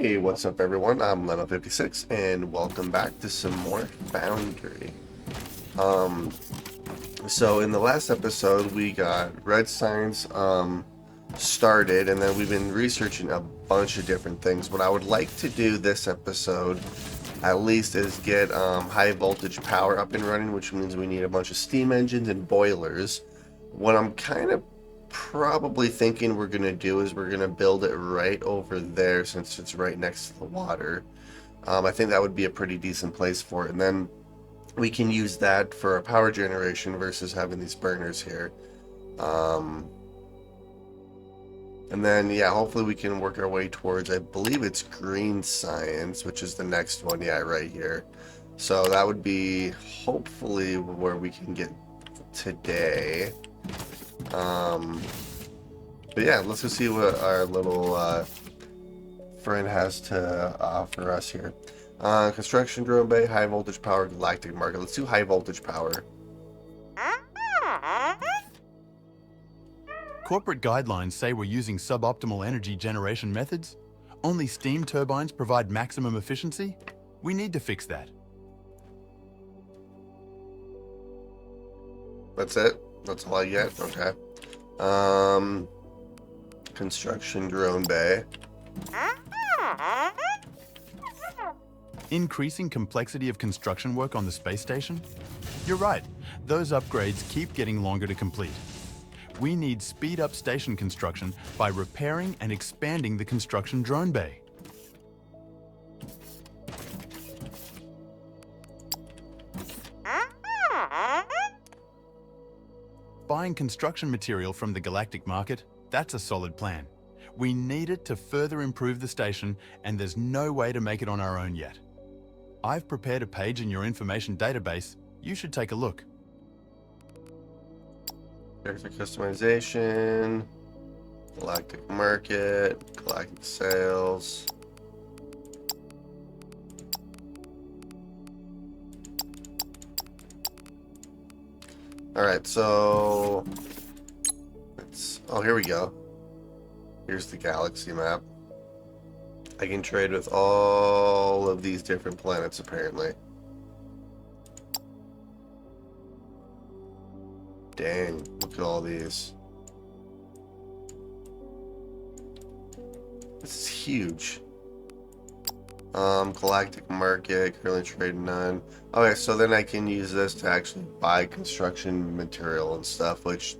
Hey, what's up everyone? I'm Leno56 and welcome back to some more Foundry. Um, so in the last episode we got red signs started, and then we've been researching a bunch of different things. What I would like to do this episode at least is get high voltage power up and running, which means we need a bunch of steam engines and boilers. What I'm kind of probably thinking we're going to do is we're going to build it right over there since it's right next to the water. I think that would be a pretty decent place for it, and then we can use that for our power generation versus having these burners here. And then, yeah, hopefully we can work our way towards, I believe it's green science, which is the next one, yeah, right here. So that would be hopefully where we can get today. But yeah, let's go see what our little friend has to offer us here. Construction drone bay, high voltage power, galactic market. Let's do high voltage power. Corporate guidelines say we're using suboptimal energy generation methods. Only steam turbines provide maximum efficiency. We need to fix that. That's it? That's all I get? Okay. Construction drone bay. Increasing complexity of construction work on the space station? You're right, those upgrades keep getting longer to complete. We need speed up station construction by repairing and expanding the construction drone bay. Buying construction material from the galactic market, that's a solid plan. We need it to further improve the station, and there's no way to make it on our own yet. I've prepared a page in your information database. You should take a look. Character customization, galactic market, galactic sales. Alright, so oh, here we go. Here's the galaxy map. I can trade with all of these different planets apparently. Dang, look at all these. This is huge. Galactic market, currently trading none. Okay, so then I can use this to actually buy construction material and stuff, which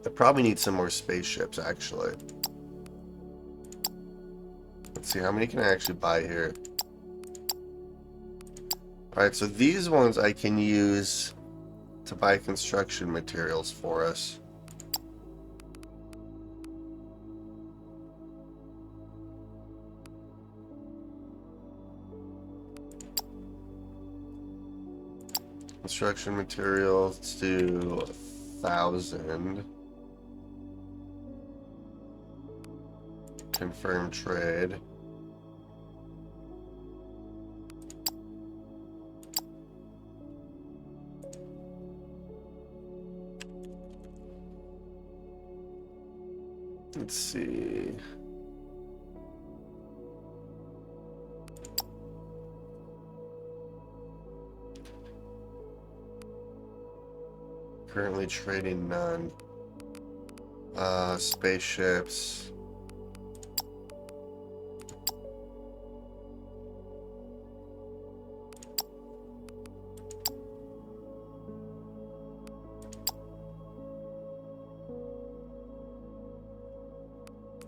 I probably need some more spaceships actually. Let's see, how many can I actually buy here? Alright, so these ones I can use to buy construction materials for us. Construction materials, let's do 1,000. Confirm trade. Let's see. Currently trading none. Spaceships.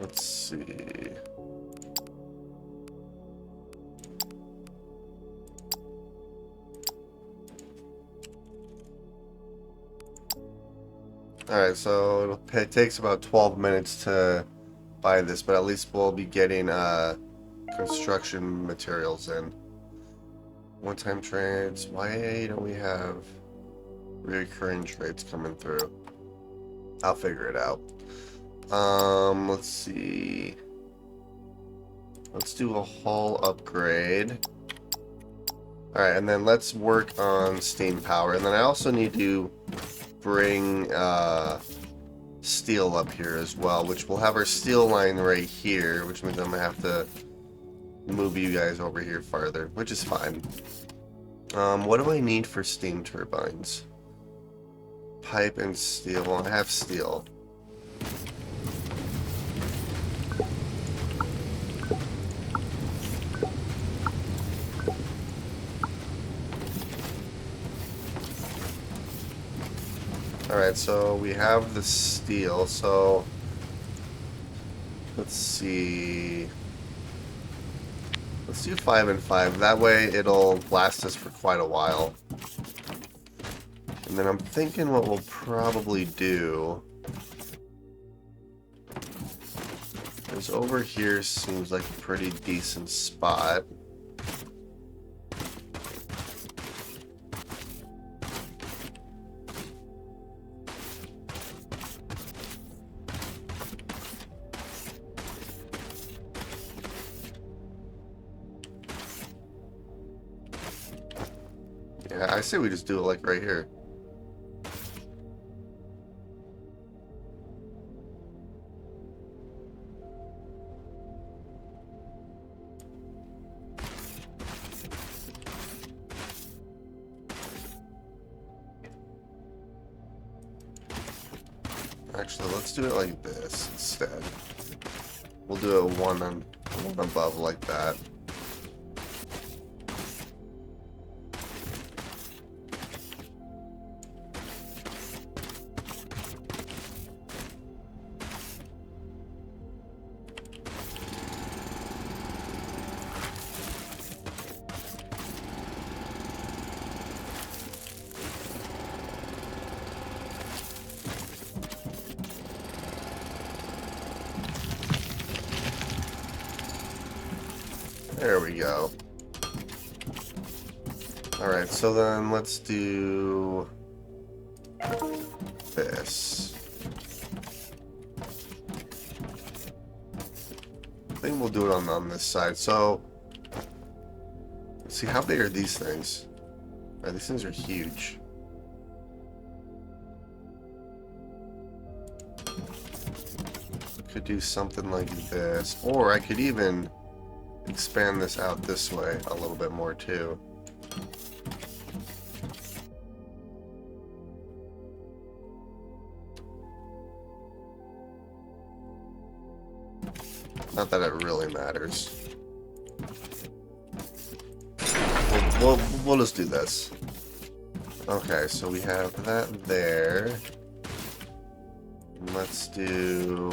Let's see. Alright, so it takes about 12 minutes to buy this, but at least we'll be getting construction materials in. One-time trades. Why don't we have recurring trades coming through? I'll figure it out. Let's see. Let's do a hull upgrade. Alright, and then let's work on steam power. And then I also need to bring steel up here as well, which we'll have our steel line right here, which means I'm going to have to move you guys over here farther, which is fine. What do I need for steam turbines? Pipe and steel. Well, I have steel. Alright, so we have the steel, so let's see. Let's do 5 and 5. That way it'll last us for quite a while. And then I'm thinking what we'll probably do is over here seems like a pretty decent spot. Yeah, I say we just do it like right here. Actually, let's do it like this instead. We'll do it one above like that. There we go. Alright, so then let's do this. I think we'll do it on this side. So, let's see, how big are these things? Right, these things are huge. Could do something like this, or I could even expand this out this way a little bit more too. Not that it really matters. We'll just do this. Okay, so we have that there. Let's do...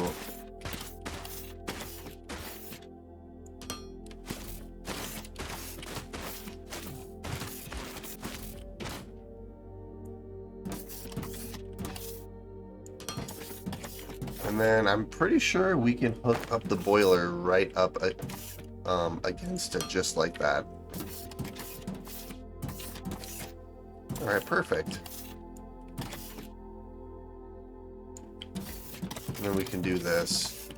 And then I'm pretty sure we can hook up the boiler right up against it, just like that. Alright, perfect. And then we can do this.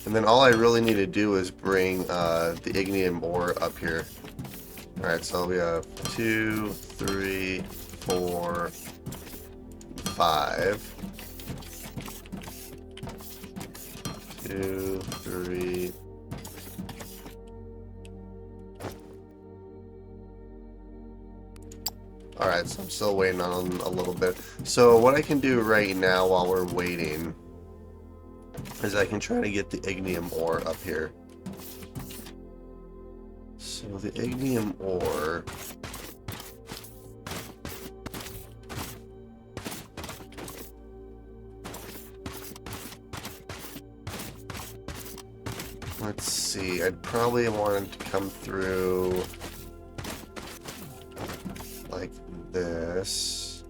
And then all I really need to do is bring the ignium ore up here. Alright, so we have 2, 3, 4, 5. 2, 3. Alright, so I'm still waiting on a little bit. So what I can do right now while we're waiting is I can try to get the ignium ore up here. So the ignium ore... Let's see, I'd probably want it to come through like this.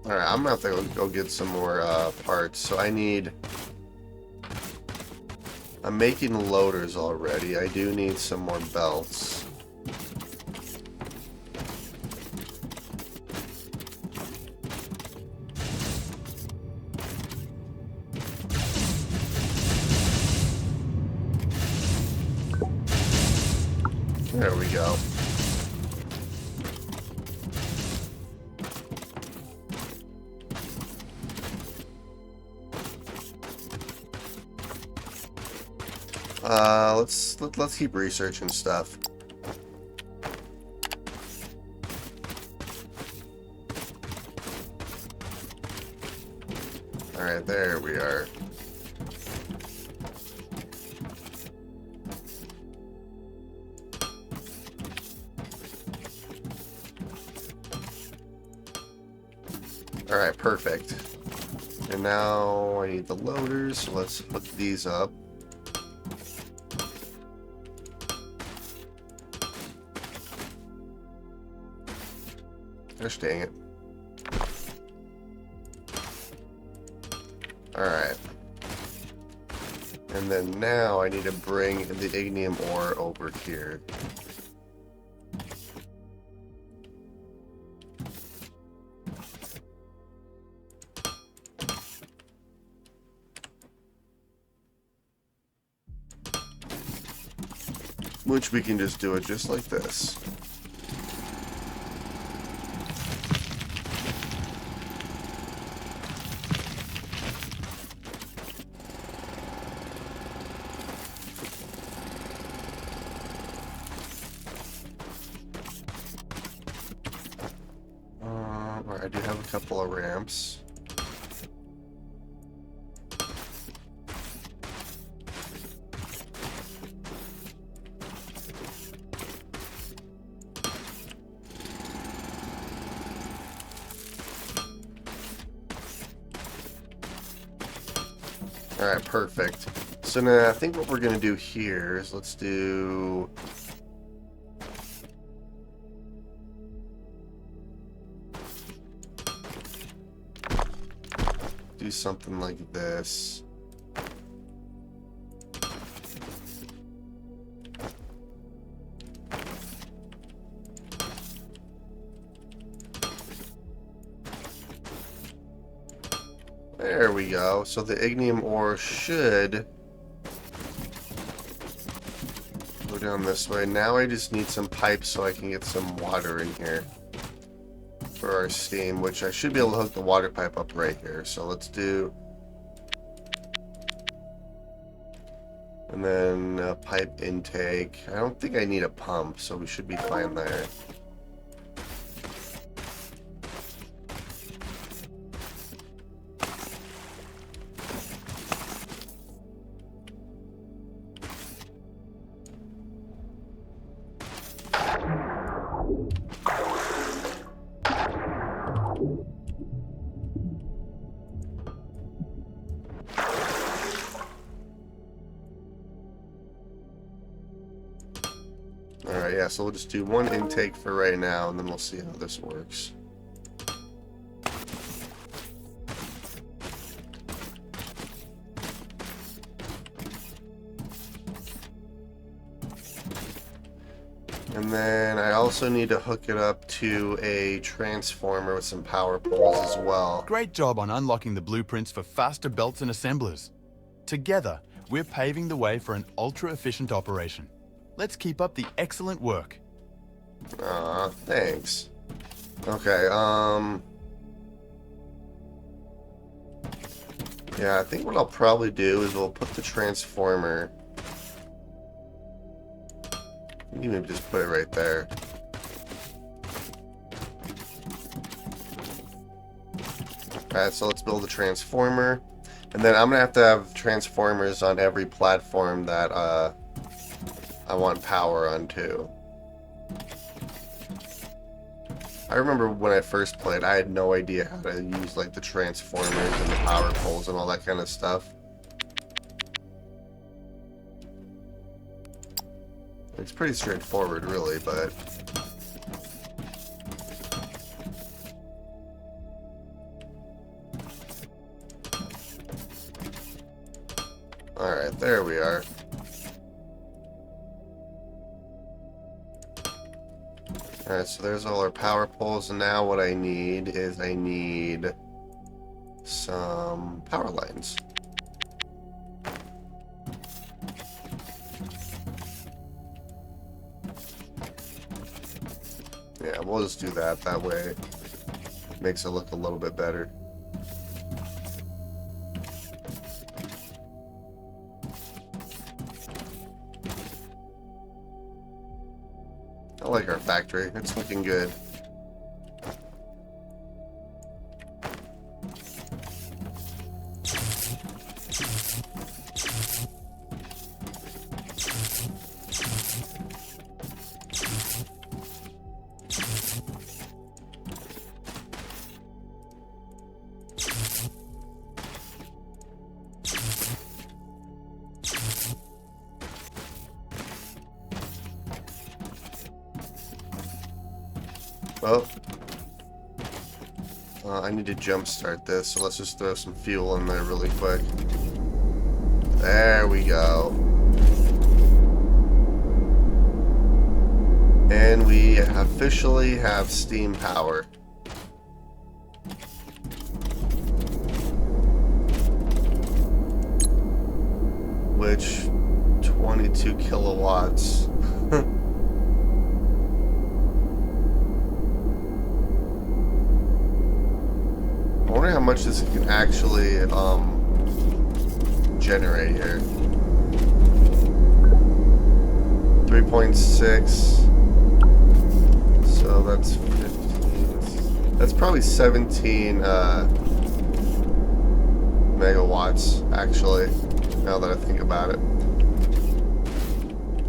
Alright, I'm gonna have to go get some more parts. So I'm making loaders already. I do need some more belts. There we go. Let's keep researching stuff. All right, there we are. All right, perfect. And now I need the loaders, so let's hook these up. Gosh dang it. Alright. And then now I need to bring the ignium ore over here. Which we can just do it just like this. I do have a couple of ramps. Alright, perfect. So now I think what we're going to do here is let's do... something like this. There we go. So the ignium ore should go down this way. Now I just need some pipes so I can get some water in here for our steam, which I should be able to hook the water pipe up right here. So let's do, and then pipe intake. I don't think I need a pump, so we should be fine there. Alright, yeah, so we'll just do one intake for right now, and then we'll see how this works. And then I also need to hook it up to a transformer with some power poles as well. Great job on unlocking the blueprints for faster belts and assemblers. Together, we're paving the way for an ultra-efficient operation. Let's keep up the excellent work. Thanks. Okay, yeah, I think what I'll probably do is we'll put the transformer. You can just put it right there. Alright, so let's build a transformer. And then I'm gonna have to have transformers on every platform that I want power on too. I remember when I first played, I had no idea how to use like the transformers and the power poles and all that kind of stuff. It's pretty straightforward, really, but... Alright, there we are. Alright, so there's all our power poles, and now what I need is I need some power lines. Yeah, we'll just do that. That way it makes it look a little bit better. factory. It's looking good. Well, I need to jumpstart this, so let's just throw some fuel in there really quick. There we go. And we officially have steam power. Which, 22 kilowatts. I wonder how much this can actually generate here. 3.6. So that's 15. That's probably 17 megawatts, actually, now that I think about it.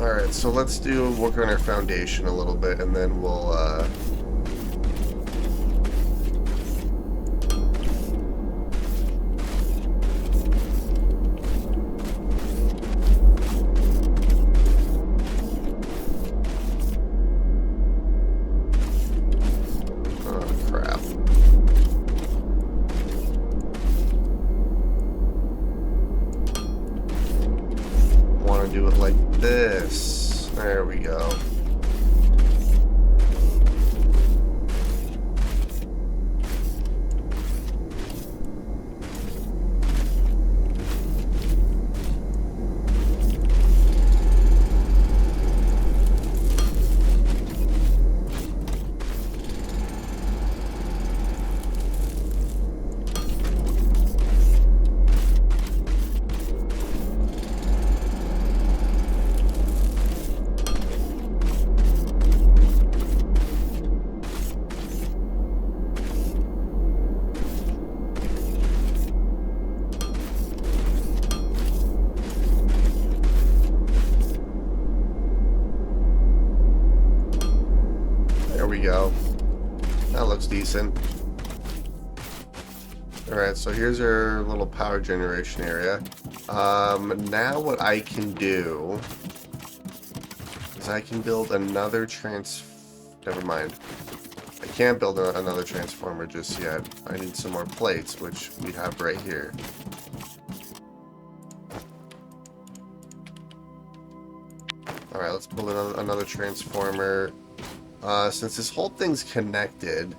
Alright, so let's work on our foundation a little bit, and then we'll do it like this. There we go. Go. That looks decent. Alright, so here's our little power generation area. Now what I can do is I can build another never mind. I can't build another transformer just yet. I need some more plates, which we have right here. Alright, let's build another transformer. Since this whole thing's connected,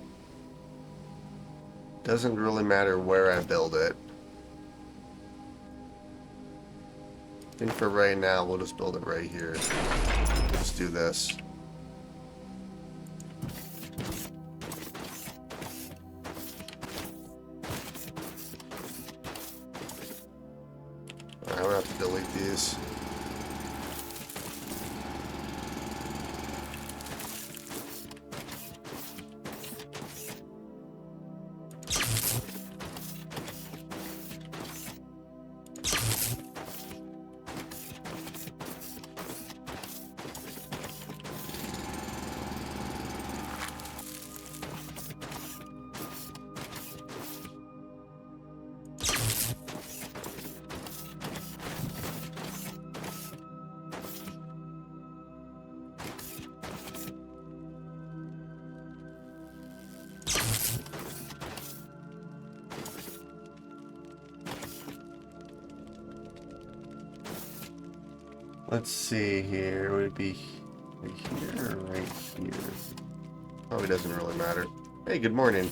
doesn't really matter where I build it. I think for right now, we'll just build it right here. Let's do this. Alright, I'm gonna have to delete these. Let's see here. Would it be right here or right here? Probably doesn't really matter. Hey, good morning.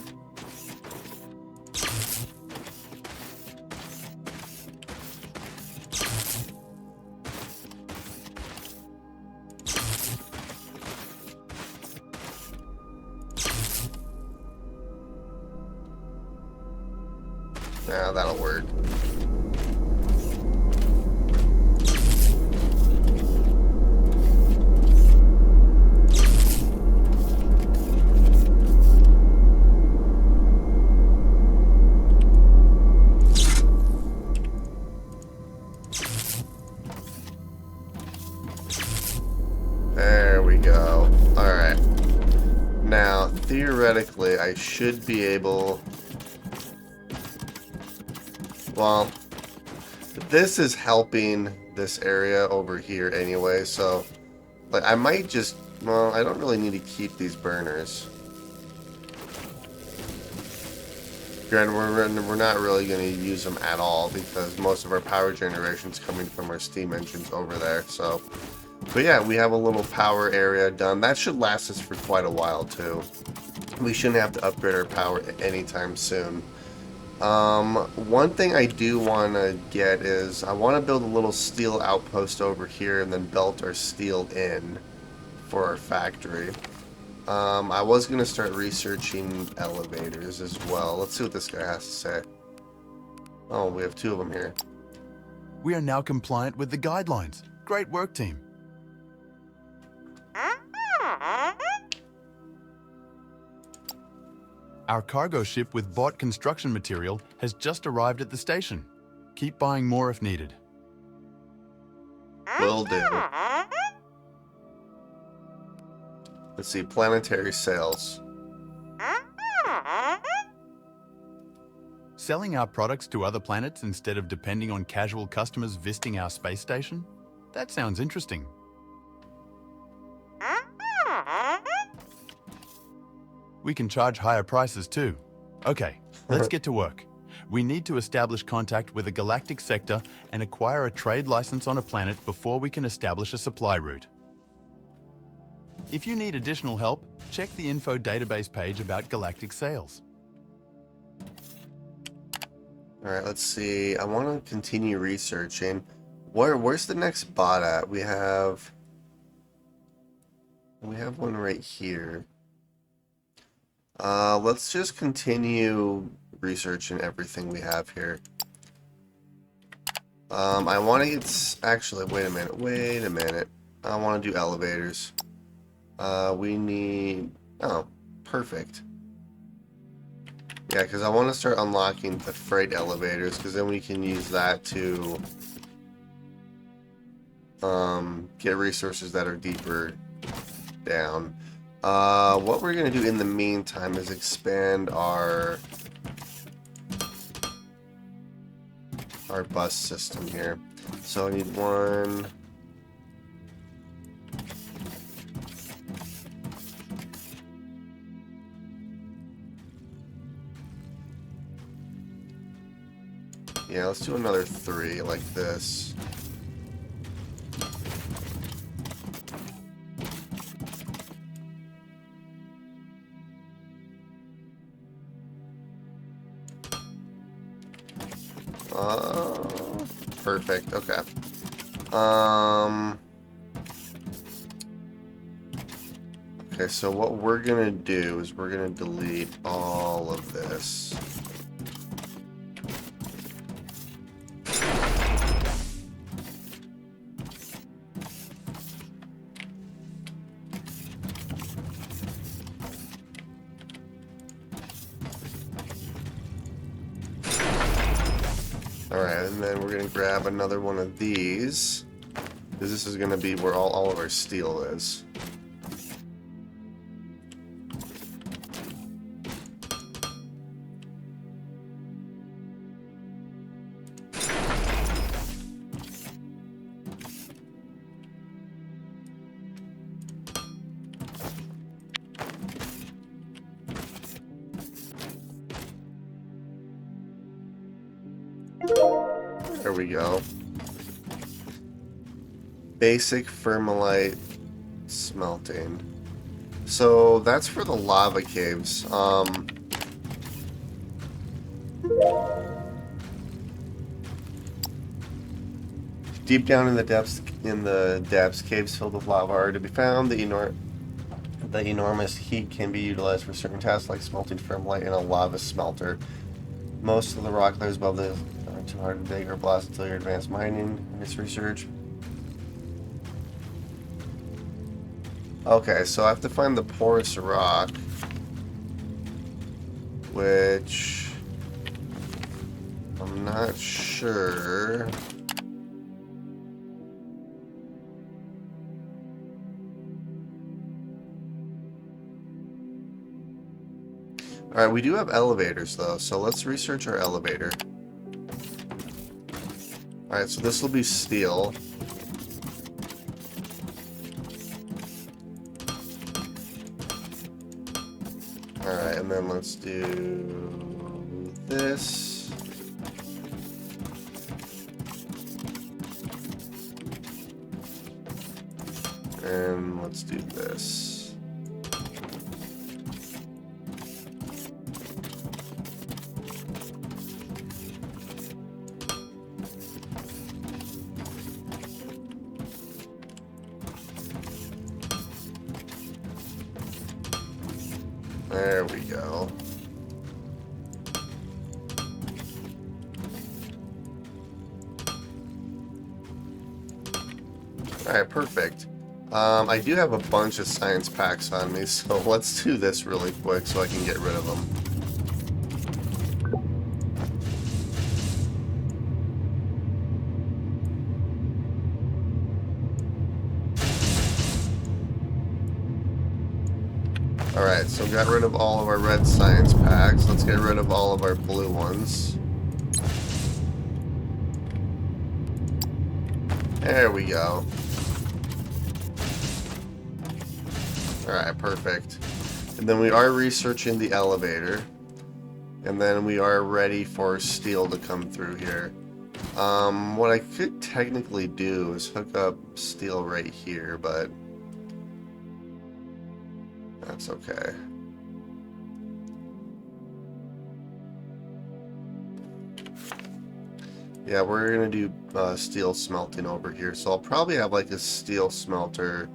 Now that'll work. Now, theoretically, I should be able... Well, this is helping this area over here anyway, so... Like, I might just... Well, I don't really need to keep these burners. Granted, we're not really going to use them at all because most of our power generation is coming from our steam engines over there, so... But yeah, we have a little power area done. That should last us for quite a while, too. We shouldn't have to upgrade our power anytime soon. One thing I do want to get is I want to build a little steel outpost over here and then belt our steel in for our factory. I was going to start researching elevators as well. Let's see what this guy has to say. Oh, we have 2 of them here. We are now compliant with the guidelines. Great work, team. Our cargo ship with bought construction material has just arrived at the station. Keep buying more if needed. Will do. Let's see, planetary sales. Selling our products to other planets instead of depending on casual customers visiting our space station? That sounds interesting. We can charge higher prices too. Okay, let's get to work. We need to establish contact with a galactic sector and acquire a trade license on a planet before we can establish a supply route. If you need additional help, check the info database page about galactic sales. Alright, let's see. I want to continue researching. Where's the next bot at? We have one right here. Let's just continue researching everything we have here. I want to get... Actually, wait a minute. I want to do elevators. We need... Oh, perfect. Yeah, because I want to start unlocking the freight elevators, because then we can use that to get resources that are deeper down. What we're going to do in the meantime is expand our bus system here. So I need 1... Yeah, let's do another 3 like this. Perfect, okay. Okay, so what we're gonna do is we're gonna delete all of this. Alright, and then we're going to grab another one of these, because this is going to be where all of our steel is. There we go. Basic Fermalite smelting. So that's for the lava caves. Deep down in the depths, caves filled with lava are to be found. The enormous heat can be utilized for certain tasks like smelting fermalite in a lava smelter. Most of the rock layers above the are too hard to dig or blast until your advanced mining and its research. Okay, so I have to find the porous rock, which I'm not sure. Alright, we do have elevators though, so let's research our elevator. Alright, so this will be steel. Alright, and then let's do this. And let's do this. There we go. Alright, perfect. I do have a bunch of science packs on me, so let's do this really quick so I can get rid of them. Alright, so got rid of all of our red science packs. Let's get rid of all of our blue ones. There we go. Alright, perfect. And then we are researching the elevator. And then we are ready for steel to come through here. What I could technically do is hook up steel right here, but that's okay. Yeah, we're gonna do steel smelting over here, so I'll probably have like a steel smelter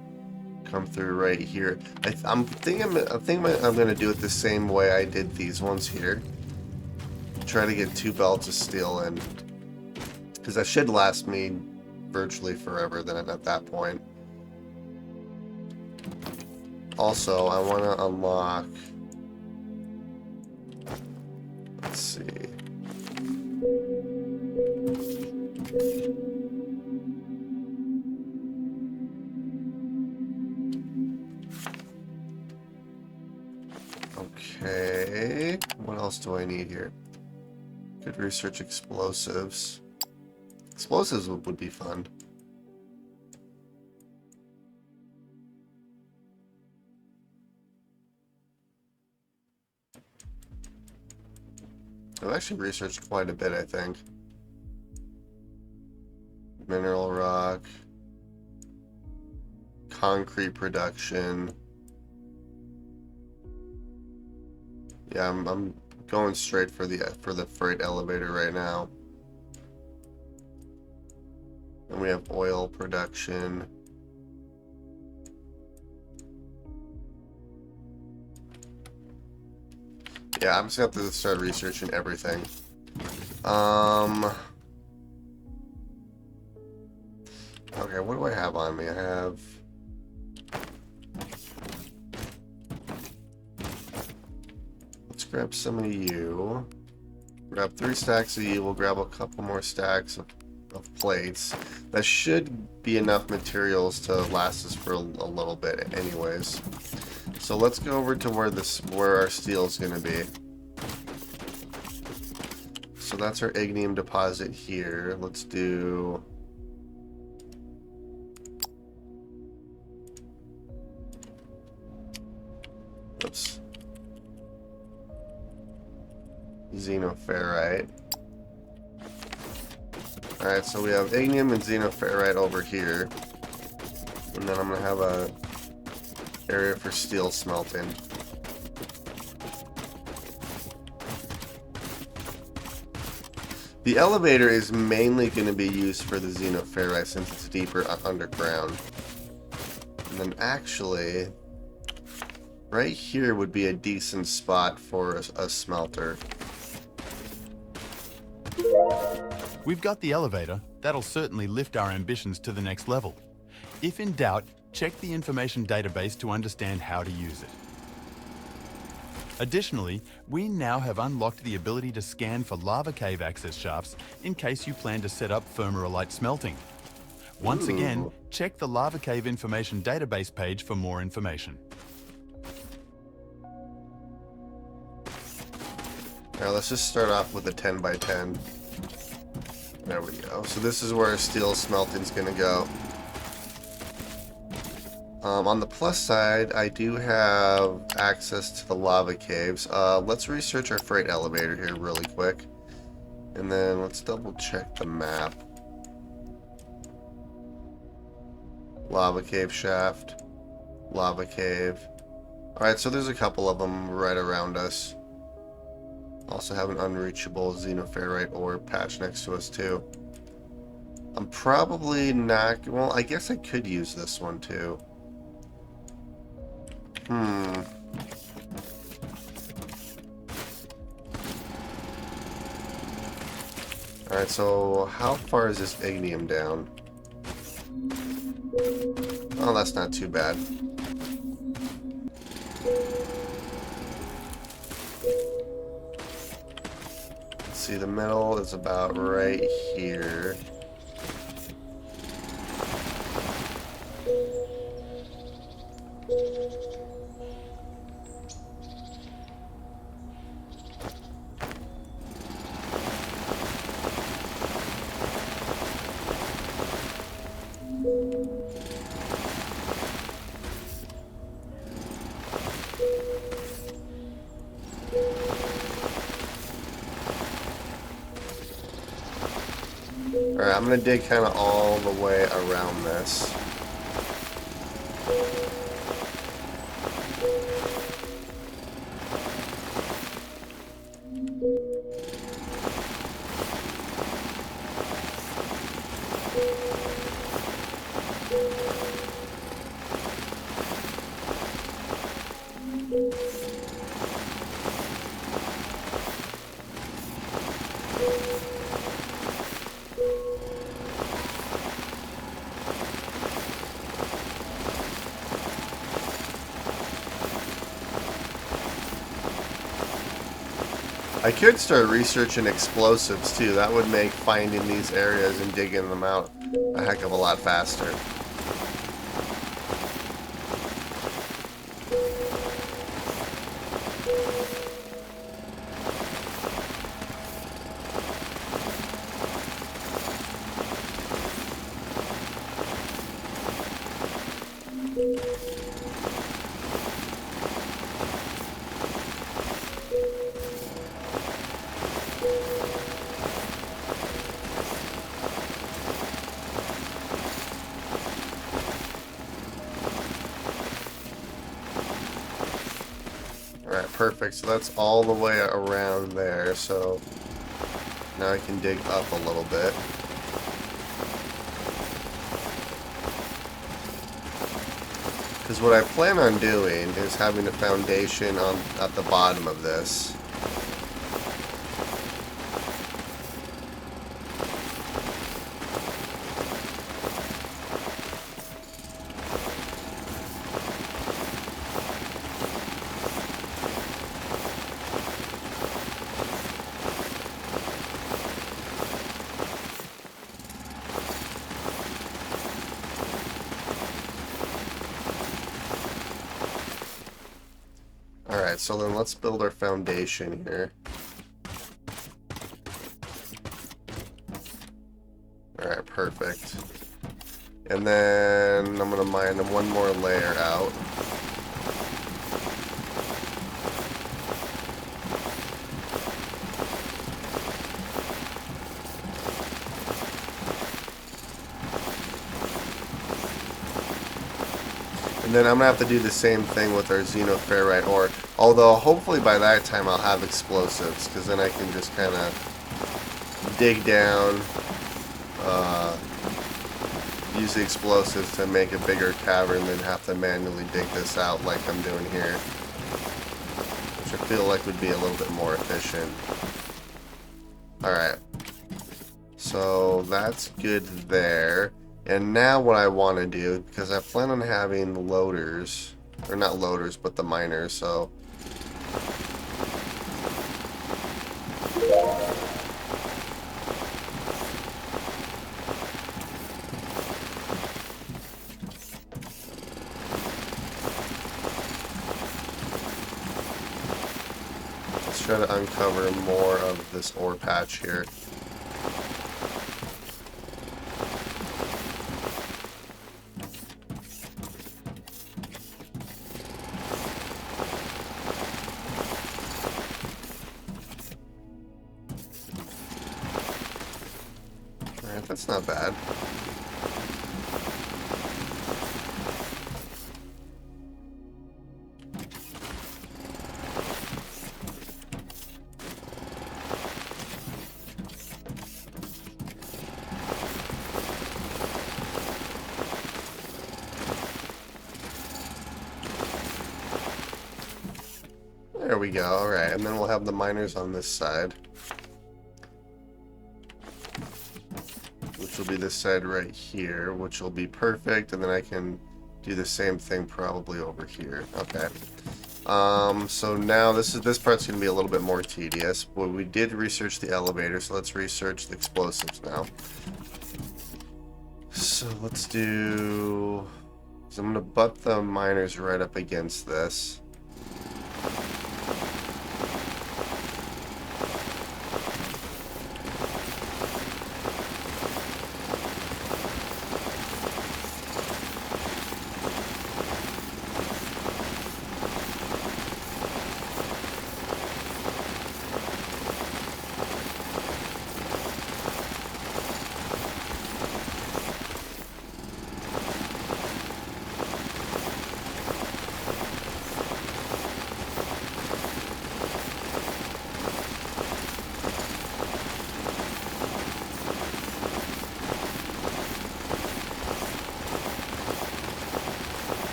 come through right here. I'm thinking I'm gonna do it the same way I did these ones here. Try to get 2 belts of steel in, because that should last me virtually forever. Then at that point. Also, I want to unlock. Let's see. Okay. What else do I need here? Could research explosives. Explosives would be fun. I've actually researched quite a bit, I think. Mineral rock. Concrete production. Yeah, I'm going straight for the freight elevator right now. And we have oil production. Yeah, I'm just gonna have to start researching everything. Okay, what do I have on me? I have... Let's grab some of you. Grab 3 stacks of you. We'll grab a couple more stacks of plates. That should be enough materials to last us for a little bit anyways. So let's go over to where our steel is going to be. So that's our ignium deposit here. Let's do... Oops. Xenoferrite. Alright, so we have ignium and xenoferrite over here. And then I'm going to have a area for steel smelting. The elevator is mainly going to be used for the xenoferrite since it's deeper underground. And then actually, right here would be a decent spot for a smelter. We've got the elevator. That'll certainly lift our ambitions to the next level. If in doubt, check the information database to understand how to use it. Additionally, we now have unlocked the ability to scan for lava cave access shafts in case you plan to set up fumarolite smelting. Once again, check the lava cave information database page for more information. Alright, let's just start off with a 10 by 10. There we go. So this is where steel smelting's gonna go. On the plus side, I do have access to the lava caves. Let's research our freight elevator here really quick. And then let's double check the map. Lava cave shaft. Lava cave. Alright, so there's a couple of them right around us. Also have an unreachable xenoferrite ore patch next to us too. I'm probably not... Well, I guess I could use this one too. Alright, so how far is this ignium down? Oh, that's not too bad. Let's see, the middle is about right here. Alright, I'm going to dig kind of all the way around this. I could start researching explosives too. That would make finding these areas and digging them out a heck of a lot faster. Alright, perfect. So that's all the way around there. So now I can dig up a little bit. Because what I plan on doing is having a foundation at the bottom of this. Alright, so then let's build our foundation here. Alright, perfect. And then I'm going to mine one more layer out. And then I'm going to have to do the same thing with our xenoferrite ore. Although, hopefully by that time I'll have explosives, because then I can just kind of dig down, use the explosives to make a bigger cavern, then have to manually dig this out like I'm doing here. Which I feel like would be a little bit more efficient. Alright. So, that's good there. And now what I want to do, because I plan on having loaders, or not loaders, but the miners, so... Let's try to uncover more of this ore patch here. Alright, that's not bad. There we go. Alright, and then we'll have the miners on this side. Which will be this side right here, which will be perfect, and then I can do the same thing probably over here. Okay. So now this part's gonna be a little bit more tedious, but we did research the elevator, so let's research the explosives now. So let's do. So I'm gonna butt the miners right up against this.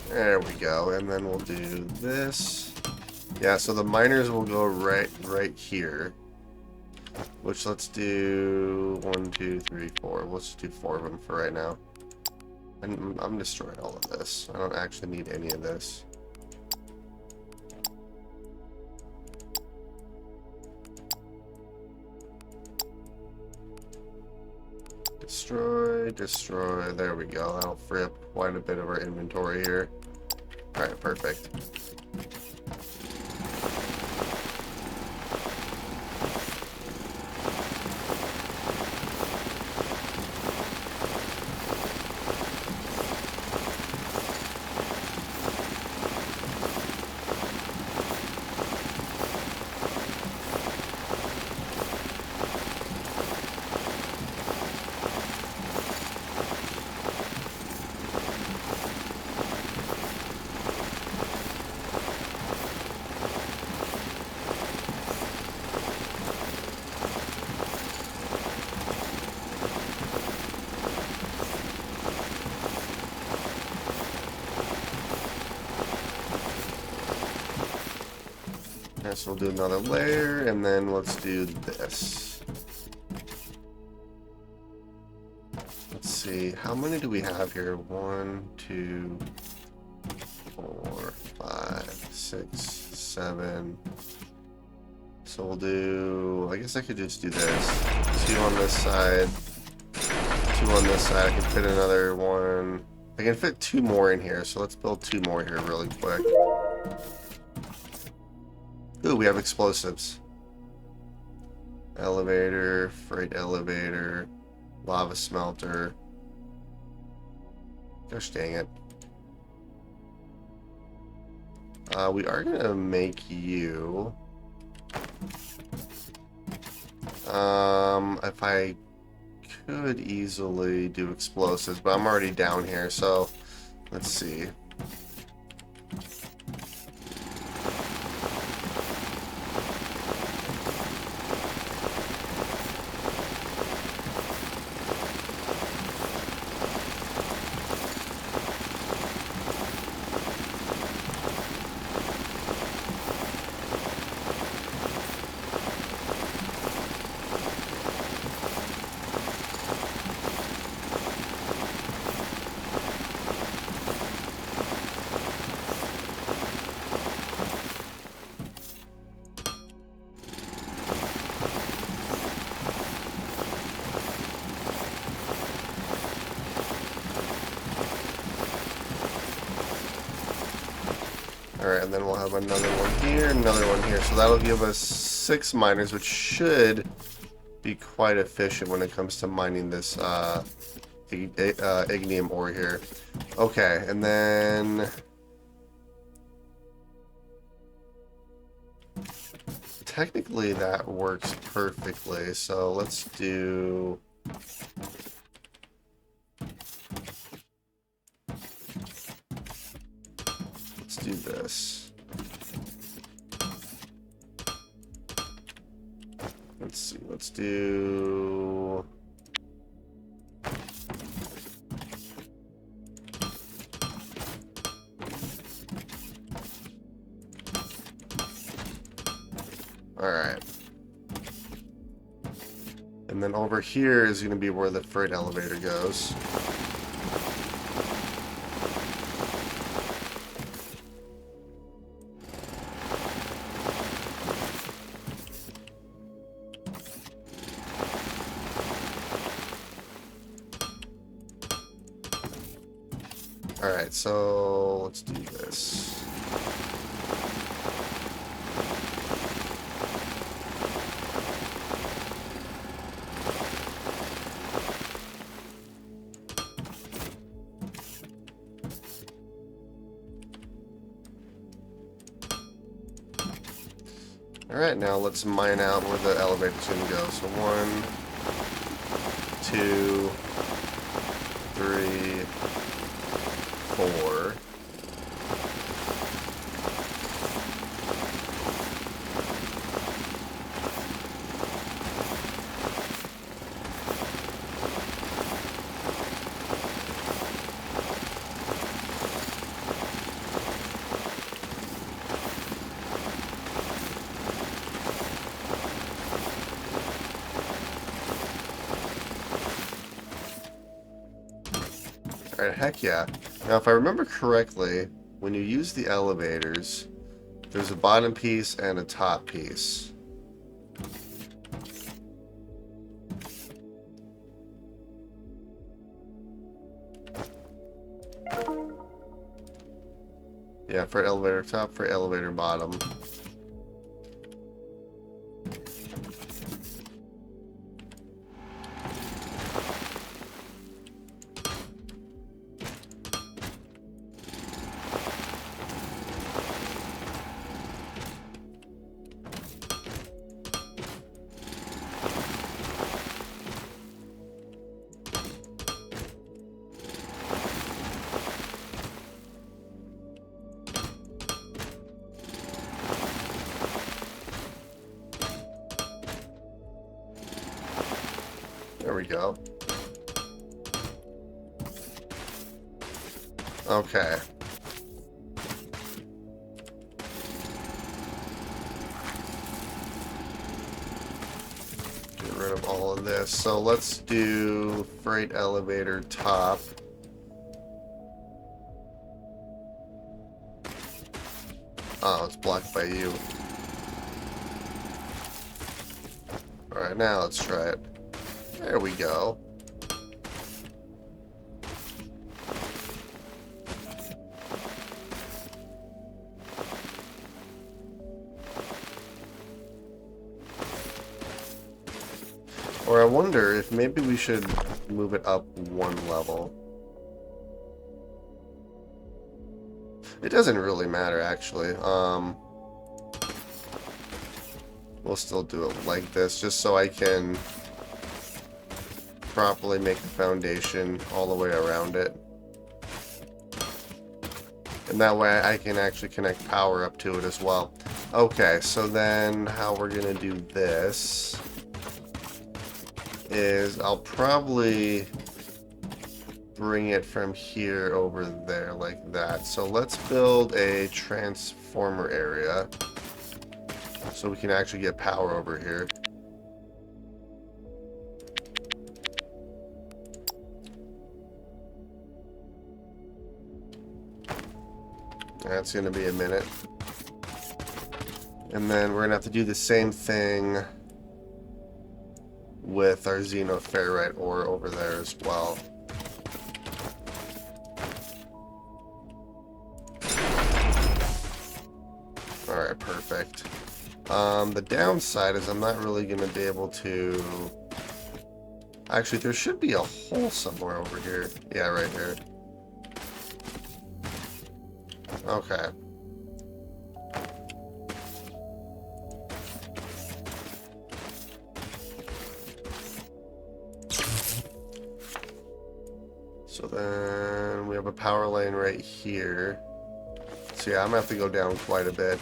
There we go, and then we'll do this. Yeah, so the miners will go right here. Which let's do 1, 2, 3, 4. Let's do 4 of them for right now. And I'm destroying all of this. I don't actually need any of this. Destroy, destroy. There we go. That'll free up quite a bit of our inventory here. Alright, perfect. So we'll do another layer, and then let's do this. Let's see, how many do we have here? 1, 2, 4, 5, 6, 7. So we'll do, I guess I could just do this. 2 on this side, 2 on this side. I can fit another one. I can fit 2 more in here, so let's build 2 more here really quick. Ooh, we have explosives. Elevator, freight elevator, lava smelter. Gosh dang it. We are gonna make you. If I could easily do explosives, but I'm already down here, so let's see. Alright, and then we'll have another one here, another one here. So that'll give us 6 miners, which should be quite efficient when it comes to mining this ignium ore here. Okay, and then technically that works perfectly. So let's do this. Let's see, let's do alright. And then over here is going to be where the freight elevator goes. Alright, so let's do this. Alright, now let's mine out where the elevator's gonna go. So 1, 2, 3, 4. Alright, heck yeah. Now, if I remember correctly, when you use the elevators, there's a bottom piece and a top piece. Yeah, for elevator top, for elevator bottom. There we go. Okay. Get rid of all of this. So let's do freight elevator top. Oh, it's blocked by you. Alright, now let's try it. There we go. Or I wonder if maybe we should move it up one level. It doesn't really matter, actually. We'll still do it like this, just so I can properly make the foundation all the way around it. And that way I can actually connect power up to it as well. Okay, so then how we're gonna do this is I'll probably bring it from here over there like that. So let's build a transformer area so we can actually get power over here. That's going to be a minute. And then we're going to have to do the same thing with our xenoferrite ore over there as well. Alright, perfect. The downside is I'm not really going to be able to... Actually, there should be a hole somewhere over here. Yeah, right here. Okay. So then we have a power line right here. So yeah, I'm gonna have to go down quite a bit.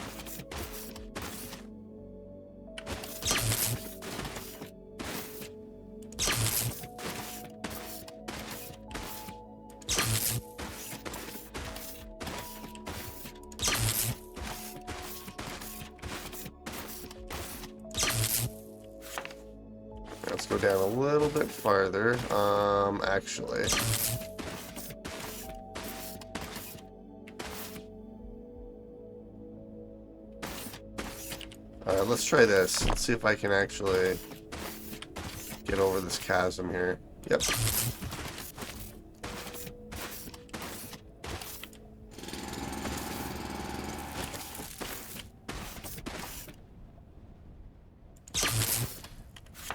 Let's go down a little bit farther. Actually. Alright, let's try this. Let's see if I can actually get over this chasm here. Yep.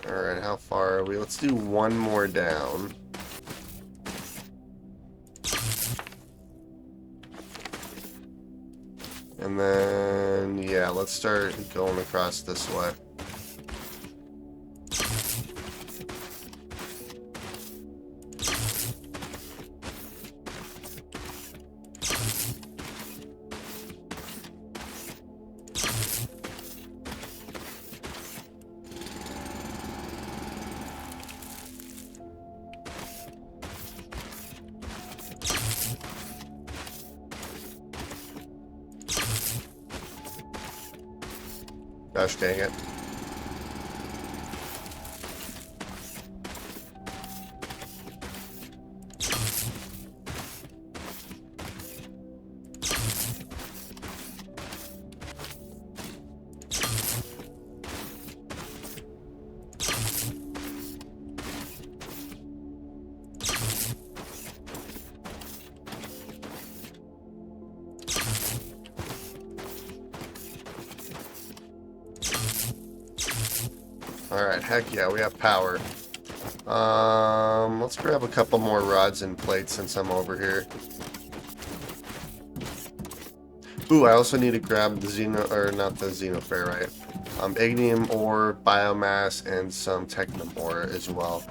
Alright, how far are we? Let's do one more down. And then, yeah, let's start going across this way. Gosh dang it. Alright, heck yeah, we have power. Let's grab a couple more rods and plates since I'm over here. Ooh, I also need to grab the not the xenoferrite. Ignium ore, biomass, and some technum ore as well.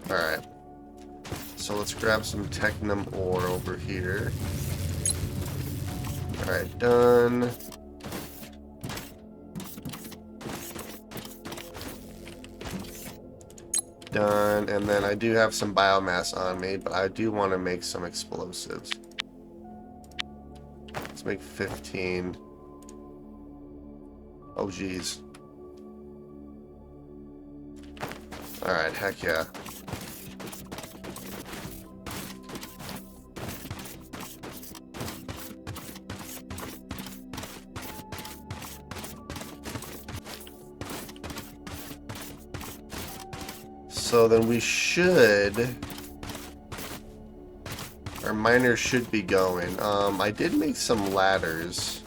Alright. So let's grab some technum ore over here. Alright, done. Done. And then I do have some biomass on me, but I do want to make some explosives. Let's make 15. Oh, geez. Alright, heck yeah. So then we should... Our miner should be going. I did make some ladders.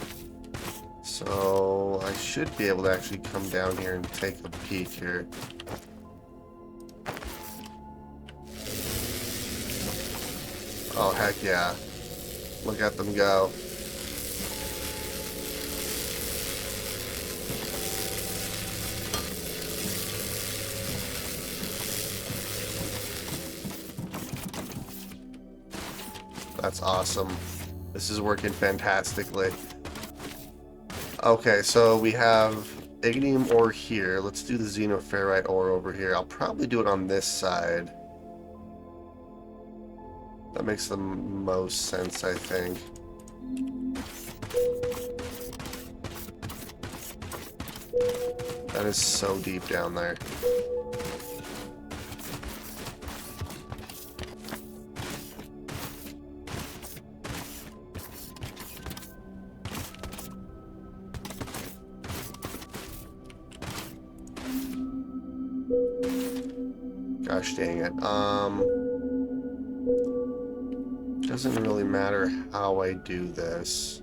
So I should be able to actually come down here and take a peek here. Oh, heck yeah. Look at them go. That's awesome. This is working fantastically. Okay, so we have ignium ore here. Let's do the xenoferrite ore over here. I'll probably do it on this side. That makes the most sense, I think. That is so deep down there. Gosh dang it. Doesn't really matter how I do this.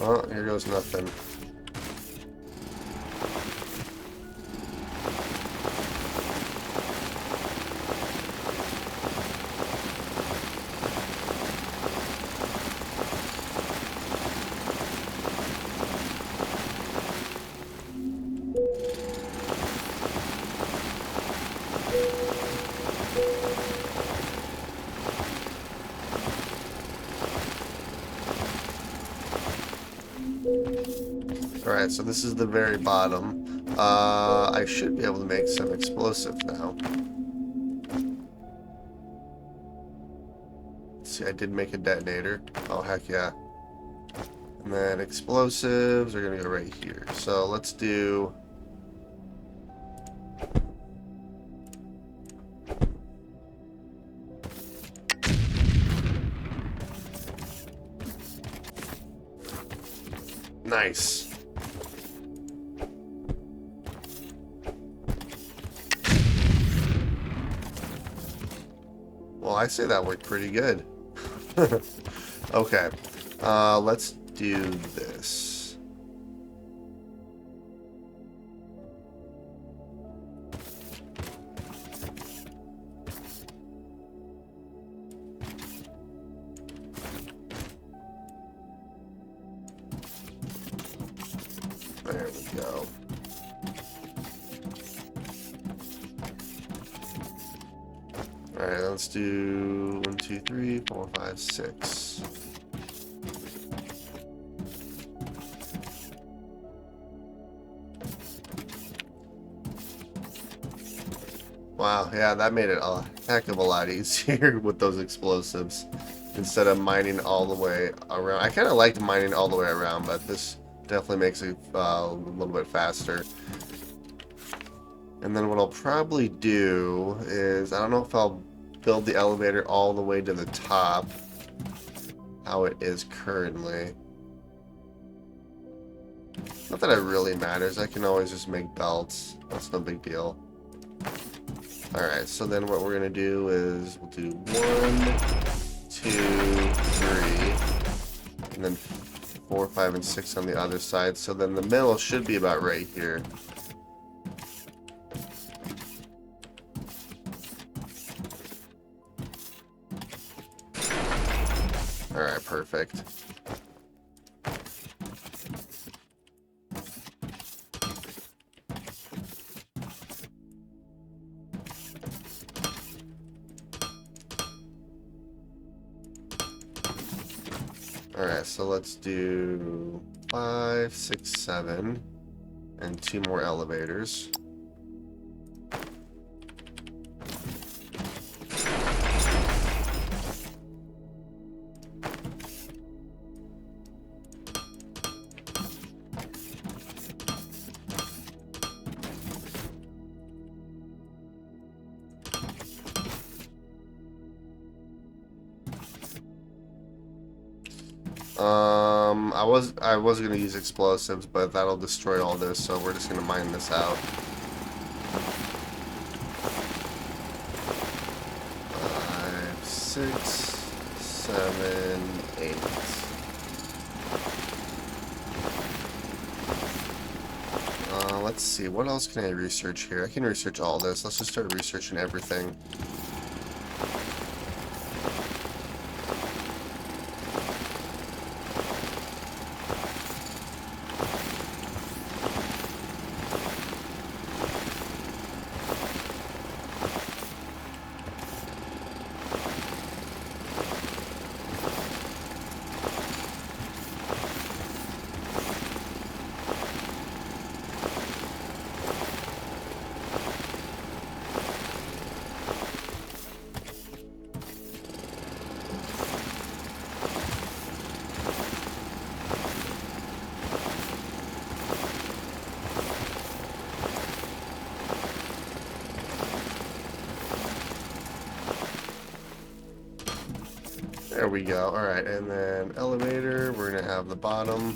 Oh, here goes nothing. Alright, so this is the very bottom. I should be able to make some explosives now. Let's see, I did make a detonator. Oh, heck yeah. And then explosives are going to go right here. So let's do... Nice. Well, I say that worked pretty good. Okay. Let's do this. There we go. Alright, let's do 1, 2, 3, 4, 5, 6. Wow, yeah, that made it a heck of a lot easier with those explosives. Instead of mining all the way around. I kind of liked mining all the way around, but this definitely makes it a little bit faster. And then what I'll probably do is, I don't know if I'll build the elevator all the way to the top, how it is currently. Not that it really matters, I can always just make belts. That's no big deal. Alright, so then what we're going to do is, we'll do 1, 2, 3, and then 4, 5, and 6 on the other side. So then the middle should be about right here. Alright, perfect. Alright, so let's do 5, 6, 7, and 2 more elevators. I was gonna use explosives, but that'll destroy all this, so we're just gonna mine this out. 5, 6, 7, 8. Let's see, what else can I research here? I can research all this. Let's just start researching everything. There we go. Alright, and then elevator, we're gonna have the bottom.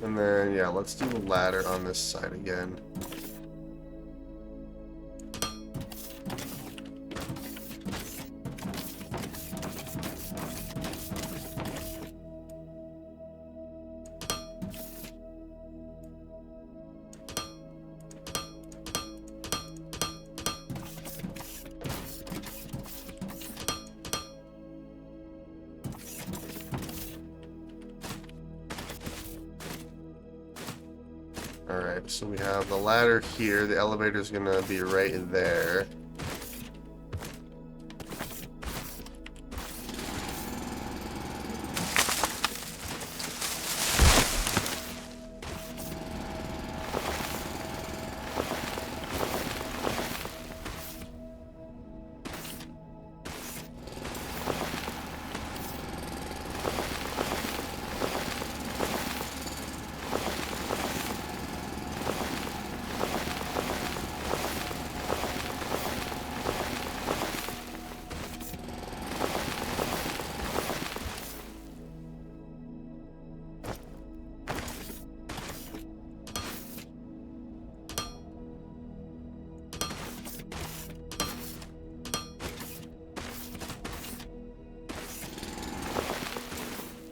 And then, yeah, let's do the ladder on this side again. Alright, so we have the ladder here. The elevator's gonna be right there.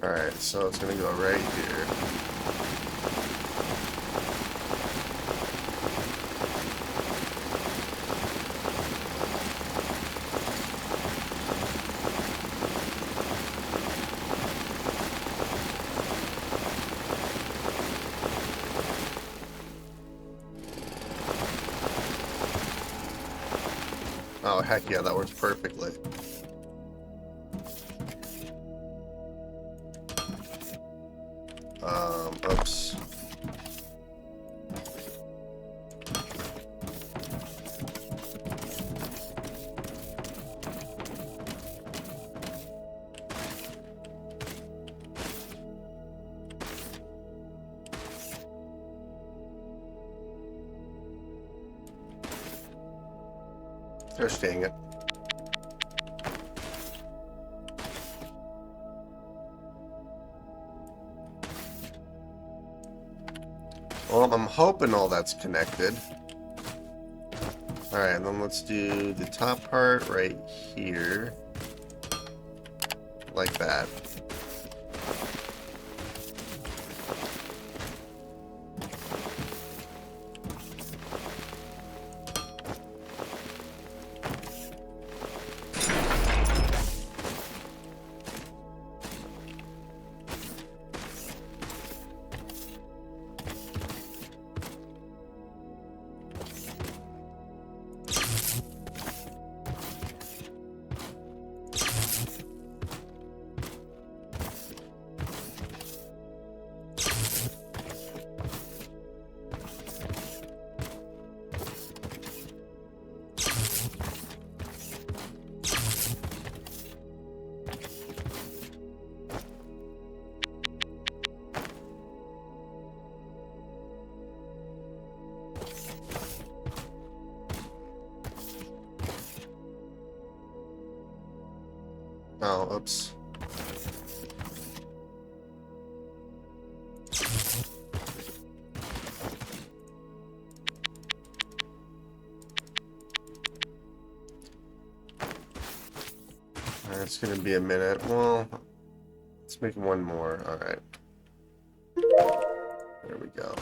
Alright, so it's gonna go right here. Oh, heck yeah, that works perfectly. Oops. Gosh dang it. Well, I'm hoping all that's connected. Alright, then let's do the top part right here. Like that. Oh, oops. It's gonna be a minute. Well, let's make one more. Alright. There we go.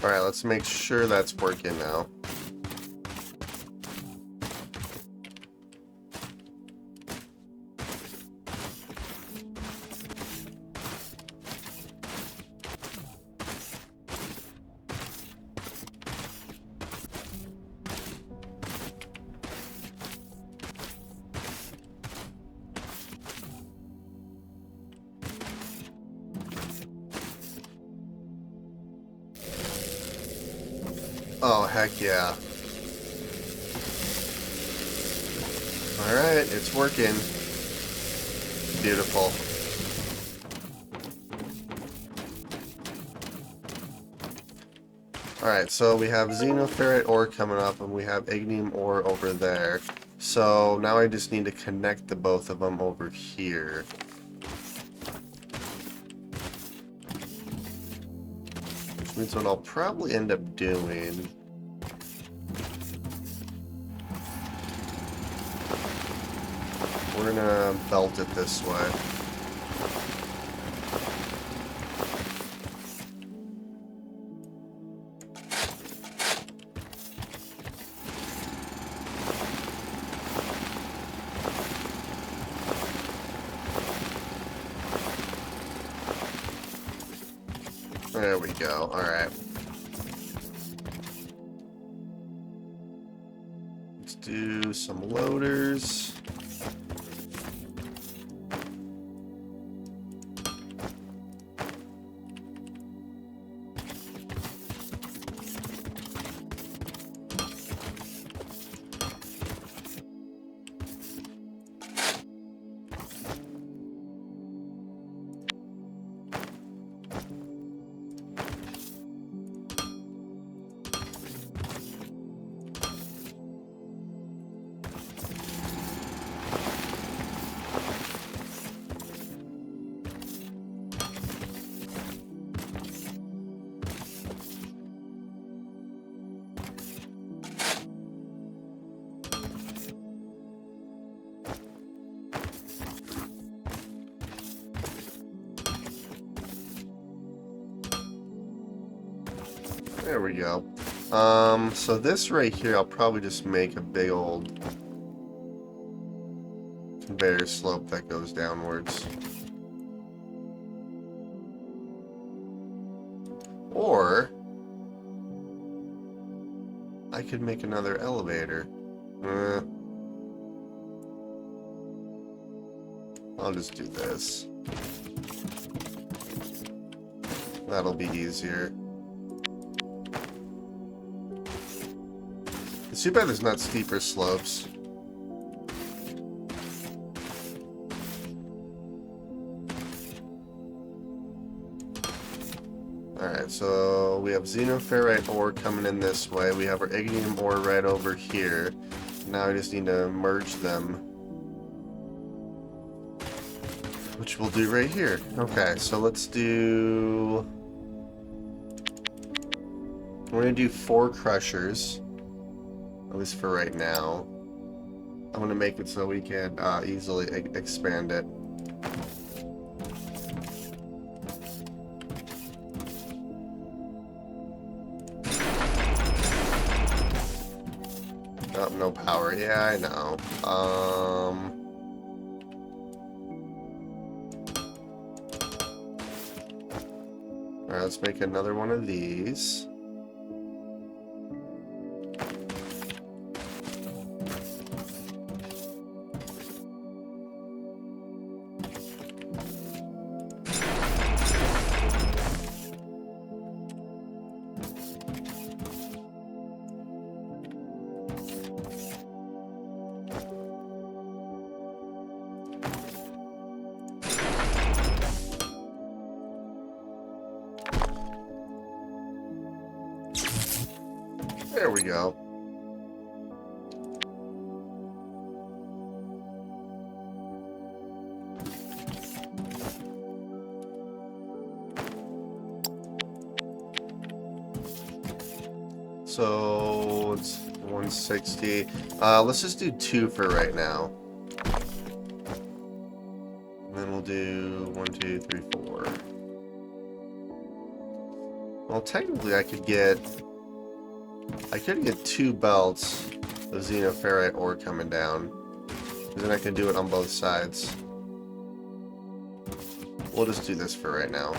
Alright, let's make sure that's working now. Oh, heck yeah. Alright, it's working. Beautiful. Alright, so we have xenoferrite ore coming up, and we have ignium ore over there. So now I just need to connect the both of them over here. Which means what I'll probably end up doing... We're gonna belt it this way. There we go. Alright. Let's do some loaders. There we go. So this right here, I'll probably just make a big old conveyor slope that goes downwards. Or I could make another elevator. I'll just do this. That'll be easier. It's too bad there's not steeper slopes. Alright, so we have xenoferrite ore coming in this way. We have our ignium ore right over here. Now I just need to merge them. Which we'll do right here. Okay, so let's do... We're going to do 4 crushers. At least for right now. I'm going to make it so we can easily expand it. Oh, no power. Yeah, I know. Alright, let's make another one of these. There we go. So it's 160. Let's just do 2 for right now. And then we'll do 1, 2, 3, 4. Well, technically I could get 2 belts of xenoferrite ore coming down. And then I can do it on both sides. We'll just do this for right now.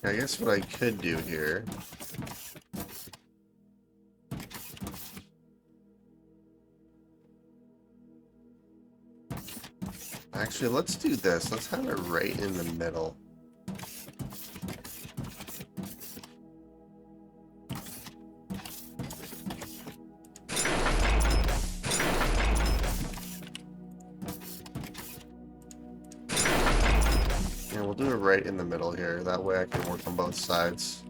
I guess what I could do here... Actually, let's do this. Let's have it right in the middle. And we'll do it right in the middle here. That way I can work on both sides.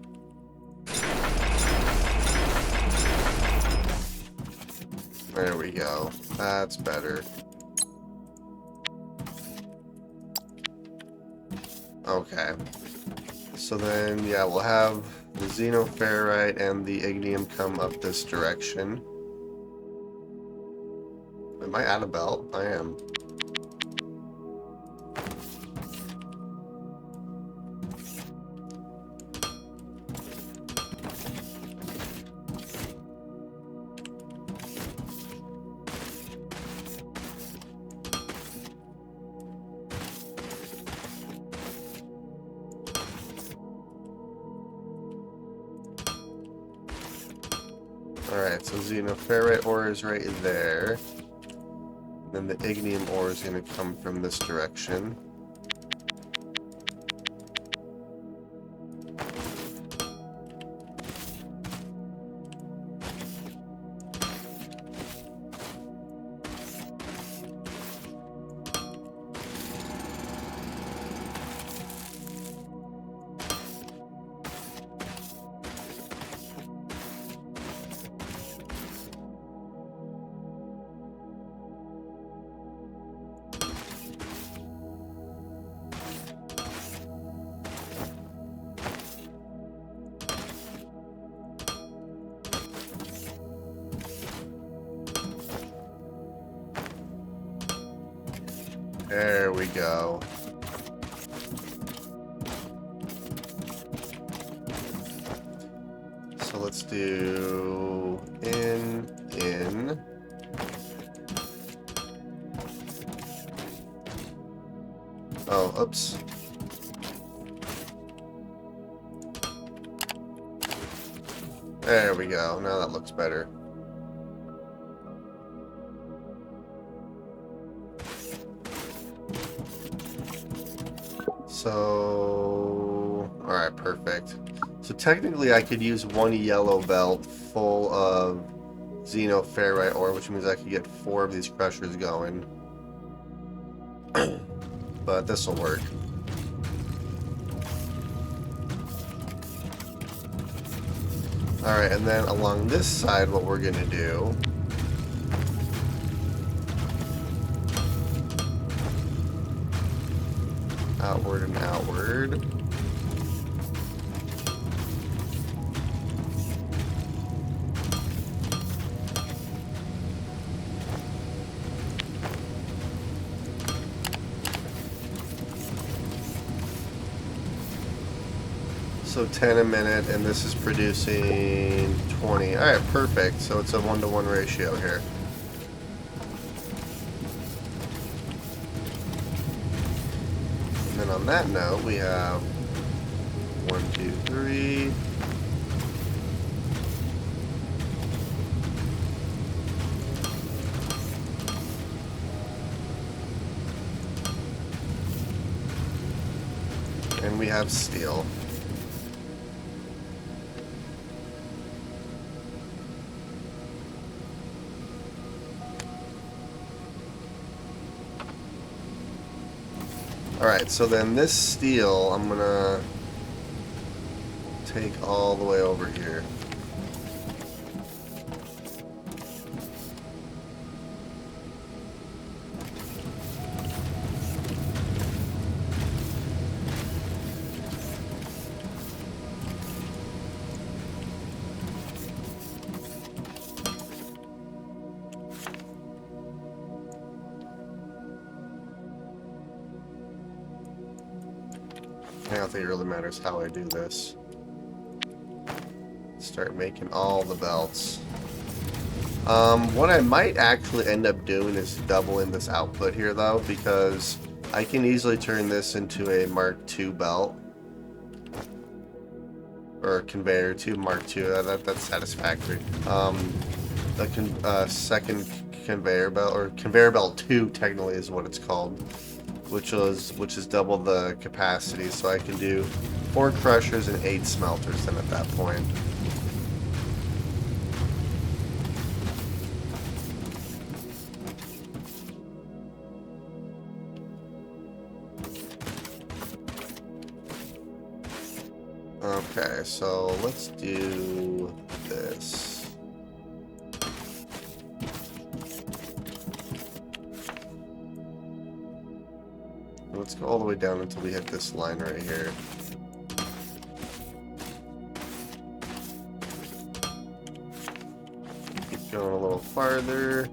There we go. That's better. Okay. So then, yeah, we'll have the xenoferrite and the ignium come up this direction. Am I out of belt? I am. Alright, so xenoferrite ore is right there. Then the ignium ore is going to come from this direction. There we go. So let's do in. Oh, oops. There we go. Now that looks better. So, alright, perfect. So technically I could use one yellow belt full of xenoferrite ore, which means I could get 4 of these crushers going. But this will work. Alright, and then along this side what we're going to do... Outward and outward. So 10 a minute, and this is producing 20. Alright, perfect. So it's a 1-to-1 ratio here. And then on that note, we have 1, 2, 3. And we have steel. Alright, so then this steel, I'm gonna take all the way over here. I don't think it really matters how I do this. Start making all the belts. What I might actually end up doing is doubling this output here though, because I can easily turn this into a Mark II belt. or conveyor 2 Mark II. That's satisfactory. The second conveyor belt, or conveyor belt 2 technically is what it's called, which is double the capacity, so I can do 4 crushers and 8 smelters then at that point. Okay, so let's do this. Let's go all the way down until we hit this line right here. Keep going a little farther.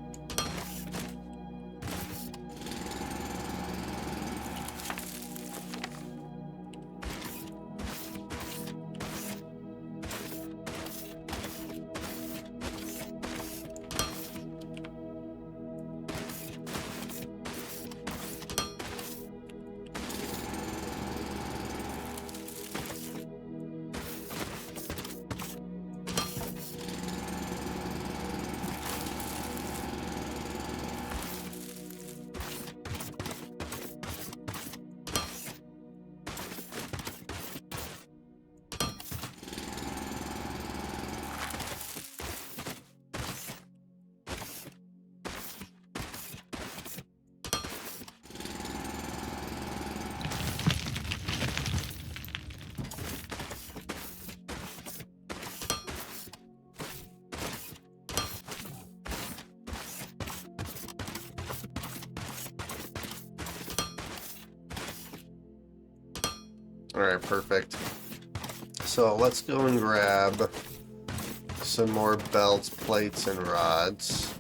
Alright, perfect. So let's go and grab some more belts, plates, and rods.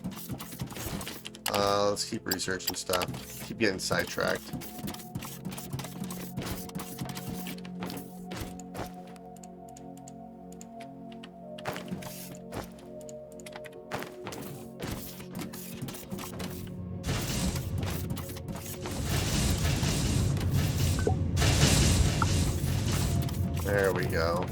Let's keep researching stuff. Keep getting sidetracked. There we go.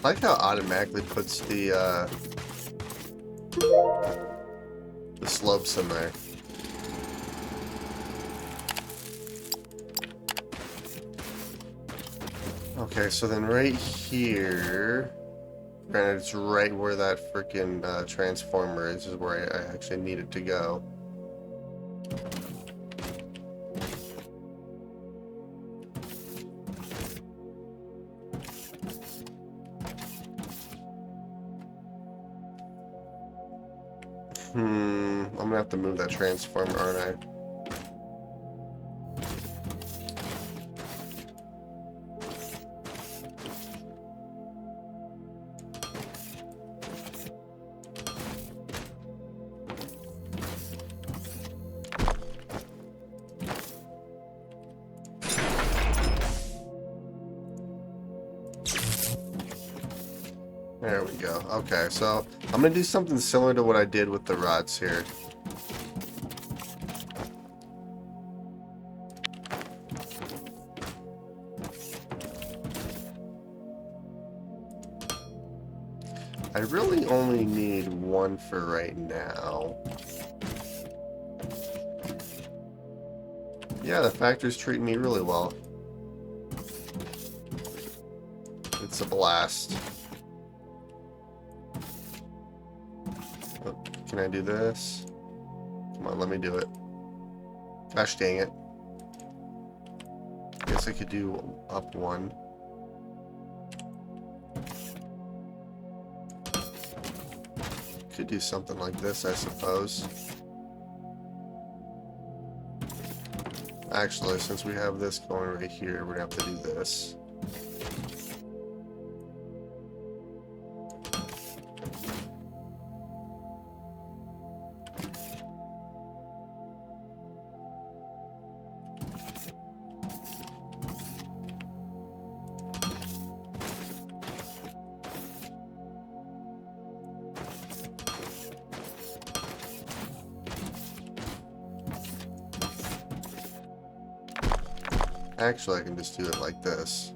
I like how it automatically puts the slopes in there. Okay, so then right here, granted it's right where that freaking transformer is where I actually need it to go. I'm gonna have to move that transformer, aren't I? There we go. Okay, so I'm gonna do something similar to what I did with the rods here. I really only need one for right now. Yeah, the factory's treating me really well. It's a blast. Oh, can I do this? Come on, let me do it. Gosh dang it. Guess I could do up one. Could do something like this, I suppose. Actually, since we have this going right here, we're gonna have to do this. Actually, I can just do it like this.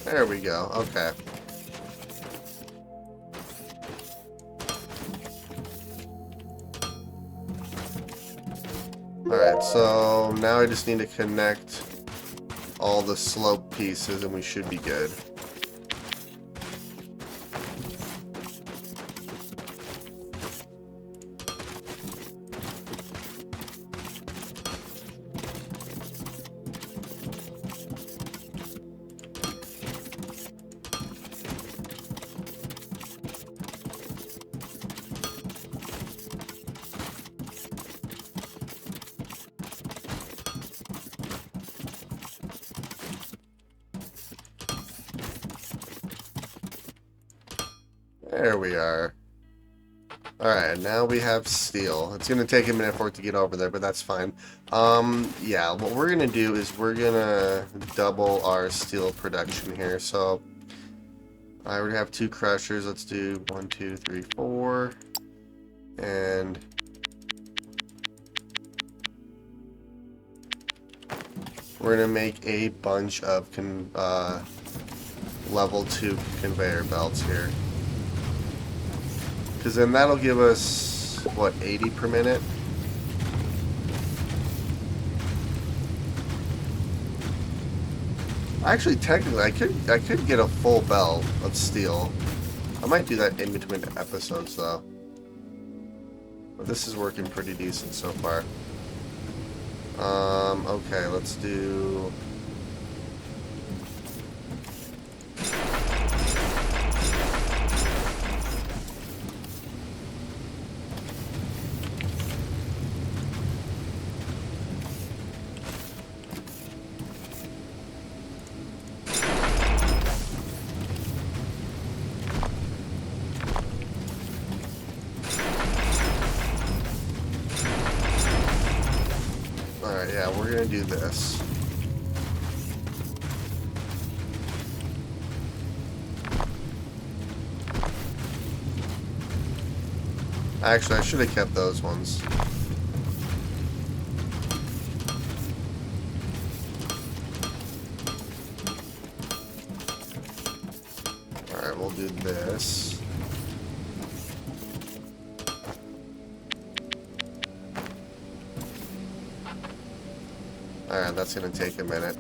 There we go. Okay. Alright, so now I just need to connect all the slope pieces and we should be good. There we are. Alright, now we have steel. It's going to take a minute for it to get over there, but that's fine. Yeah, what we're going to do is we're going to double our steel production here. So, I already have 2 crushers. Let's do 1, 2, 3, 4. And we're going to make a bunch of level 2 conveyor belts here. Because then that'll give us, what, 80 per minute? Actually, technically, I could get a full belt of steel. I might do that in between episodes, though. But this is working pretty decent so far. Okay, let's do... Alright, yeah, we're gonna do this. Actually, I should have kept those ones. Alright, we'll do this. Alright, that's going to take a minute.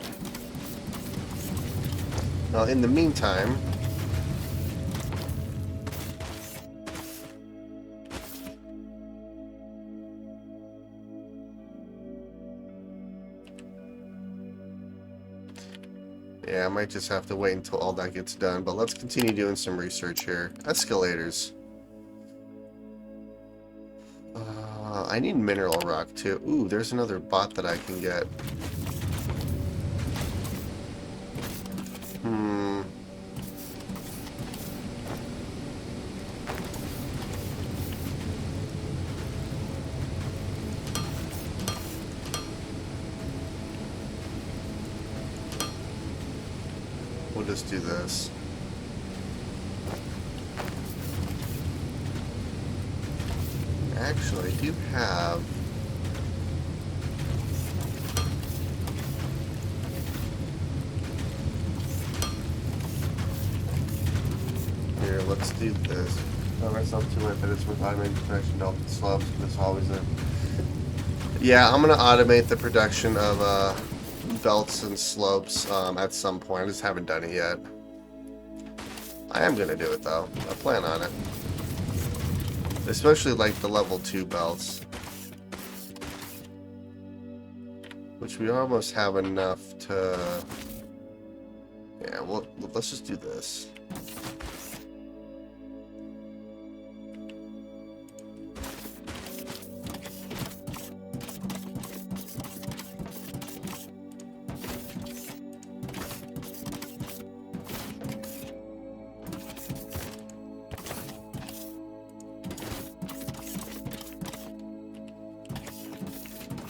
Well, in the meantime... Yeah, I might just have to wait until all that gets done, but let's continue doing some research here. Escalators. I need mineral rock too. Ooh, there's another bot that I can get. We'll just do this. Actually, I do have... Here, let's do this. Tell myself to it that it's with automated production delta slopes. That's always a... Yeah, I'm going to automate the production of belts and slopes at some point. I just haven't done it yet. I am going to do it, though. I plan on it. Especially like the level 2 belts. Which we almost have enough to let's just do this.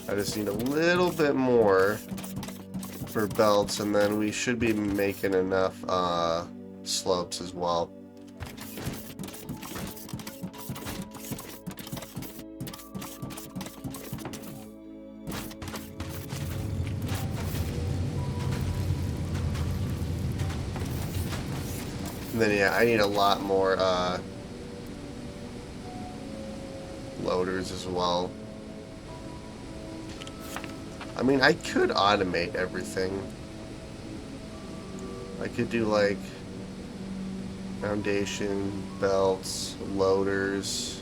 I just need a little bit more for belts, and then we should be making enough slopes as well. And then yeah, I need a lot more loaders as well. I mean, I could automate everything. I could do like foundation, belts, loaders.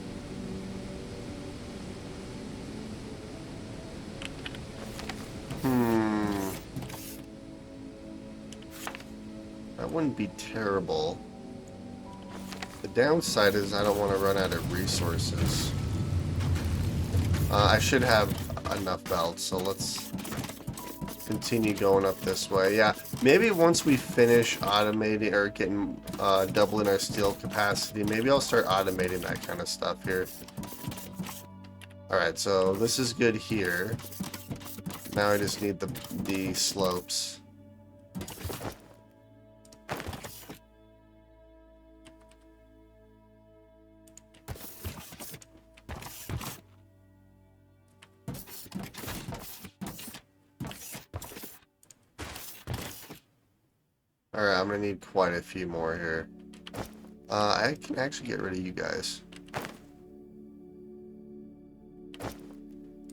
That wouldn't be terrible. The downside is I don't want to run out of resources. I should have enough belts, so let's continue going up this way. Yeah, maybe once we finish automating or getting doubling our steel capacity, maybe I'll start automating that kind of stuff here. Alright, so this is good here. Now I just need the slopes. Alright, I'm gonna need quite a few more here. I can actually get rid of you guys.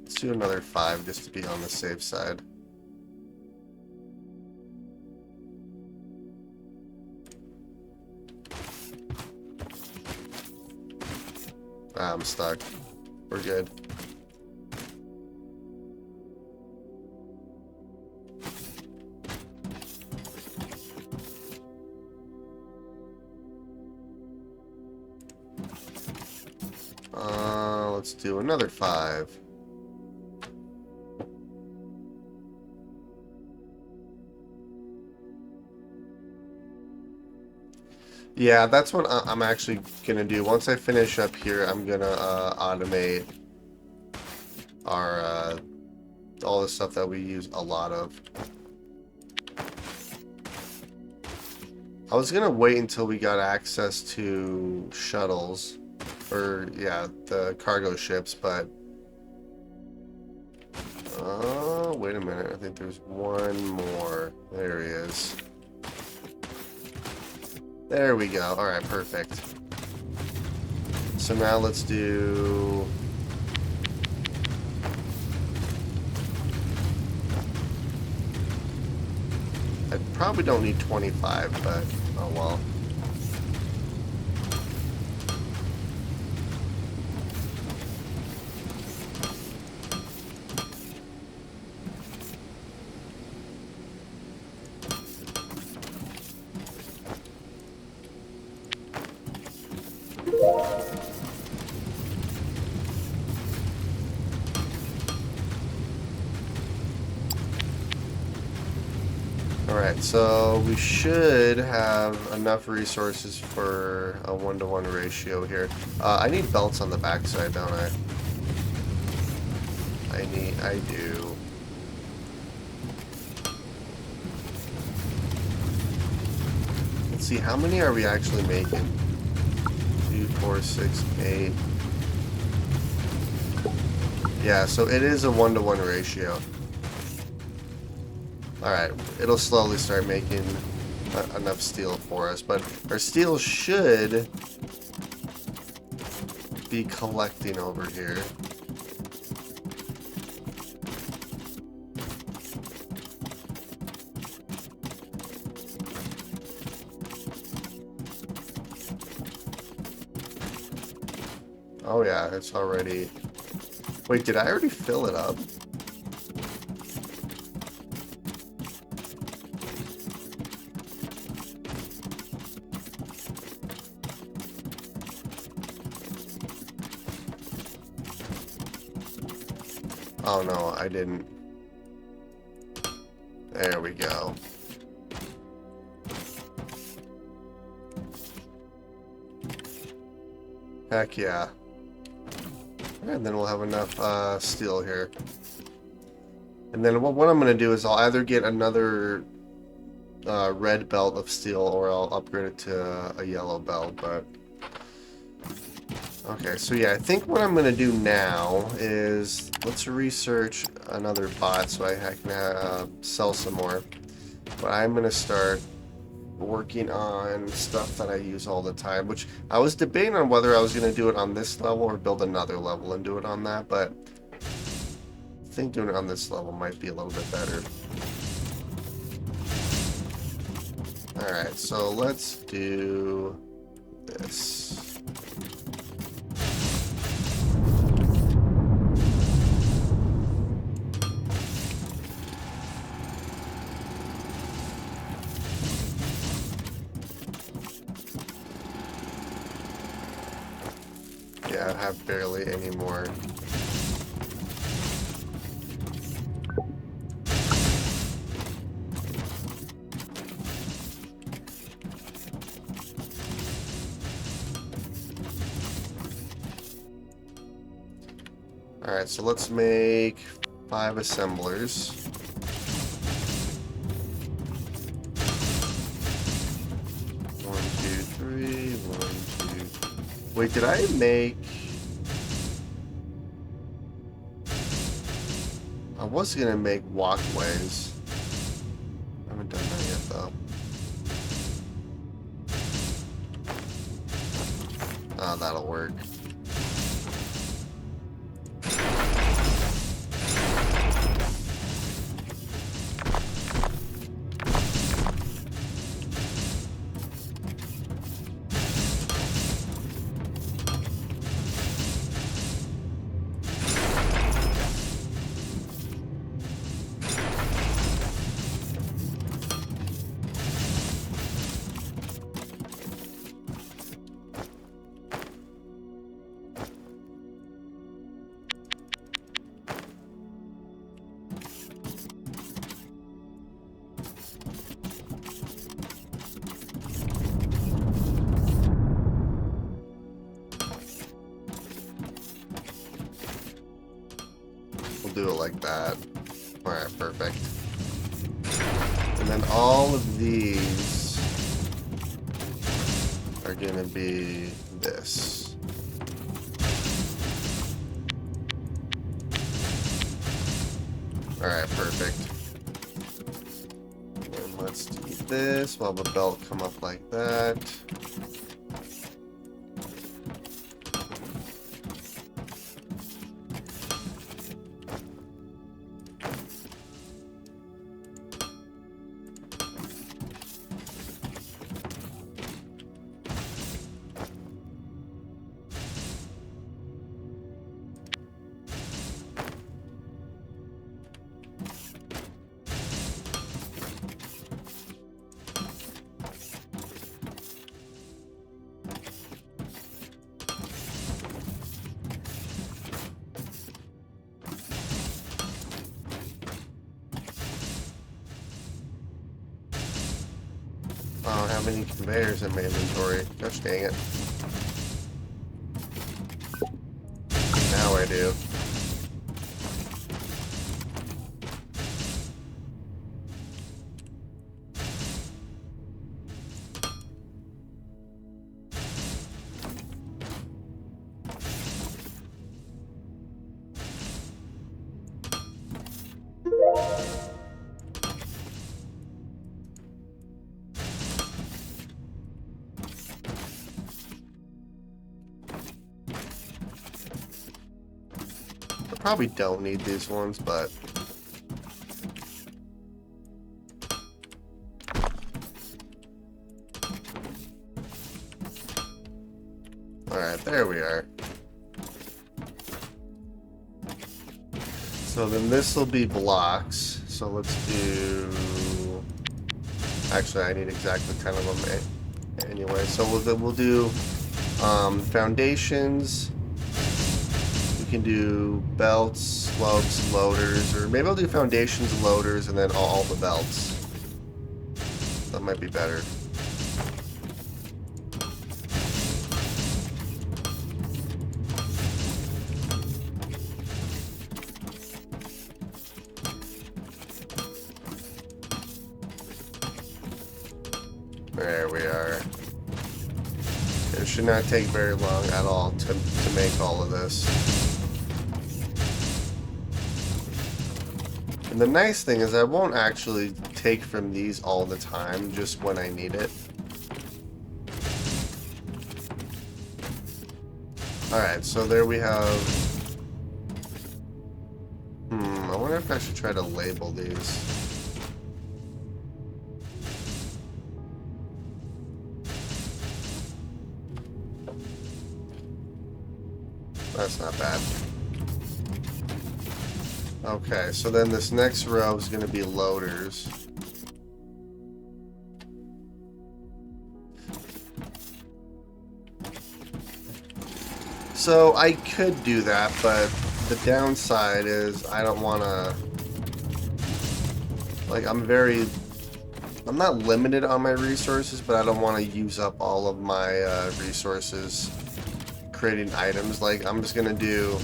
Let's do another 5 just to be on the safe side. Ah, I'm stuck. We're good. Let's do another 5. Yeah, that's what I'm actually gonna do. Once I finish up here, I'm gonna automate our all the stuff that we use a lot of. I was gonna wait until we got access to shuttles. Or, yeah, the cargo ships, but... wait a minute. I think there's one more. There he is. There we go. Alright, perfect. So now let's do... I probably don't need 25, but oh well. Alright, so we should have enough resources for a 1-to-1 ratio here. I need belts on the backside, don't I? I do. Let's see, how many are we actually making? 2, 4, 6, 8. Yeah, so it is a 1-to-1 ratio. Alright, it'll slowly start making enough steel for us, but our steel should be collecting over here. Oh yeah, it's already... Wait, did I already fill it up? Oh no, I didn't. There we go. Heck yeah. And then we'll have enough steel here. And then what I'm going to do is I'll either get another red belt of steel or I'll upgrade it to a yellow belt, but... Okay, so yeah, I think what I'm going to do now is let's research another bot so I can sell some more. But I'm going to start working on stuff that I use all the time, which I was debating on whether I was going to do it on this level or build another level and do it on that, but I think doing it on this level might be a little bit better. Alright, so let's do this. Yeah, I have barely any more. Alright, so let's make 5 assemblers. One, two, three, 1, 2. Wait, did I make... I was gonna make walkways. I haven't done that yet, though. Oh, that'll work. Do it like that. Alright, perfect. And then all of these are gonna be this. Alright, perfect. And let's do this. We'll have a belt come up like that. I don't have any conveyors in my inventory. Gosh dang it. Now I do. Probably don't need these ones, but alright, there we are. So then this will be blocks. So let's do... Actually, I need exactly 10 of them anyway. So we'll do foundations, can do belts, slopes, loaders, or maybe I'll do foundations, loaders, and then all the belts. That might be better. There we are. It should not take very long at all to make all of this. And the nice thing is I won't actually take from these all the time, just when I need it. Alright, so there we have... I wonder if I should try to label these. That's not bad. Okay, so then this next row is going to be loaders. So I could do that, but the downside is I don't want to... Like, I'm not limited on my resources, but I don't want to use up all of my resources creating items. Like, I'm just gonna do,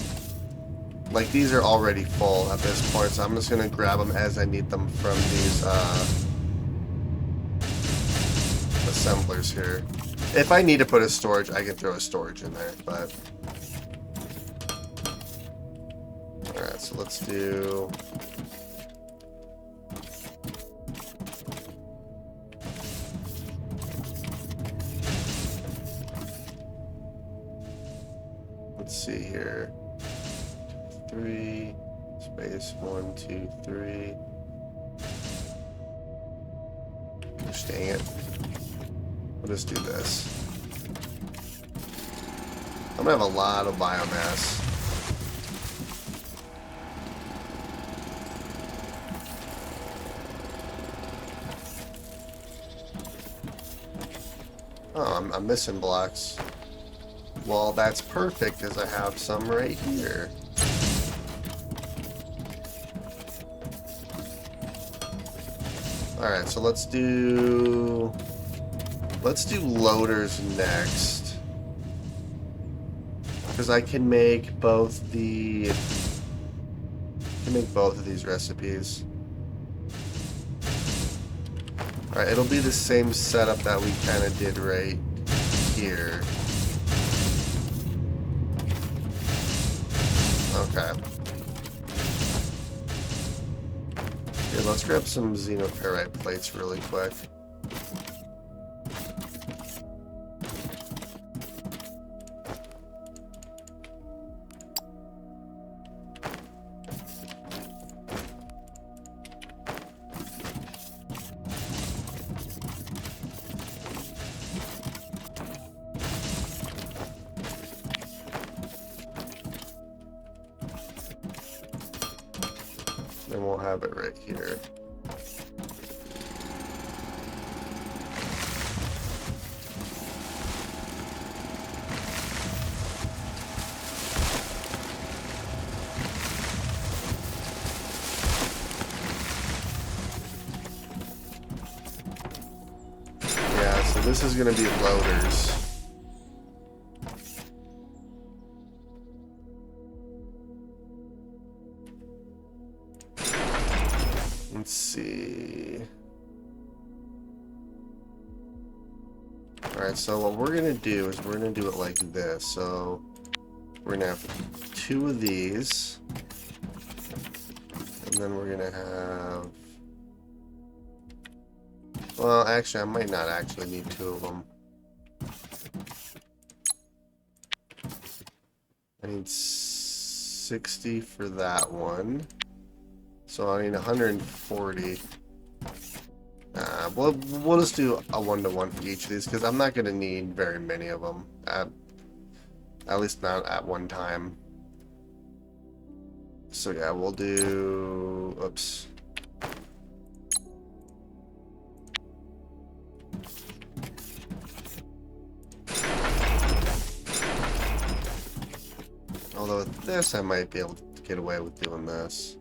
like, these are already full at this point, so I'm just gonna grab them as I need them from these assemblers here. If I need to put a storage, I can throw a storage in there, but alright, so let's do let's see here. 3 space 1 2 3. Gosh dang it. We'll just do this. I'm gonna have a lot of biomass. Oh, I'm missing blocks. Well, that's perfect because I have some right here. Alright, so let's do loaders next. Because I can make both of these recipes. Alright, it'll be the same setup that we kind of did right here. Okay. Here, let's grab some xenoferrite plates really quick. Then we'll have it right here. Yeah, so this is going to be loaders. Let's see. Alright, so what we're going to do is we're going to do it like this. So we're going to have 2 of these. And then we're going to have... Well, actually, I might not actually need 2 of them. I need 60 for that one. So I need 140. We'll just do a 1-to-1 for each of these because I'm not going to need very many of them. At least not at one time. So yeah, we'll do... Oops. Although with this, I might be able to get away with doing this.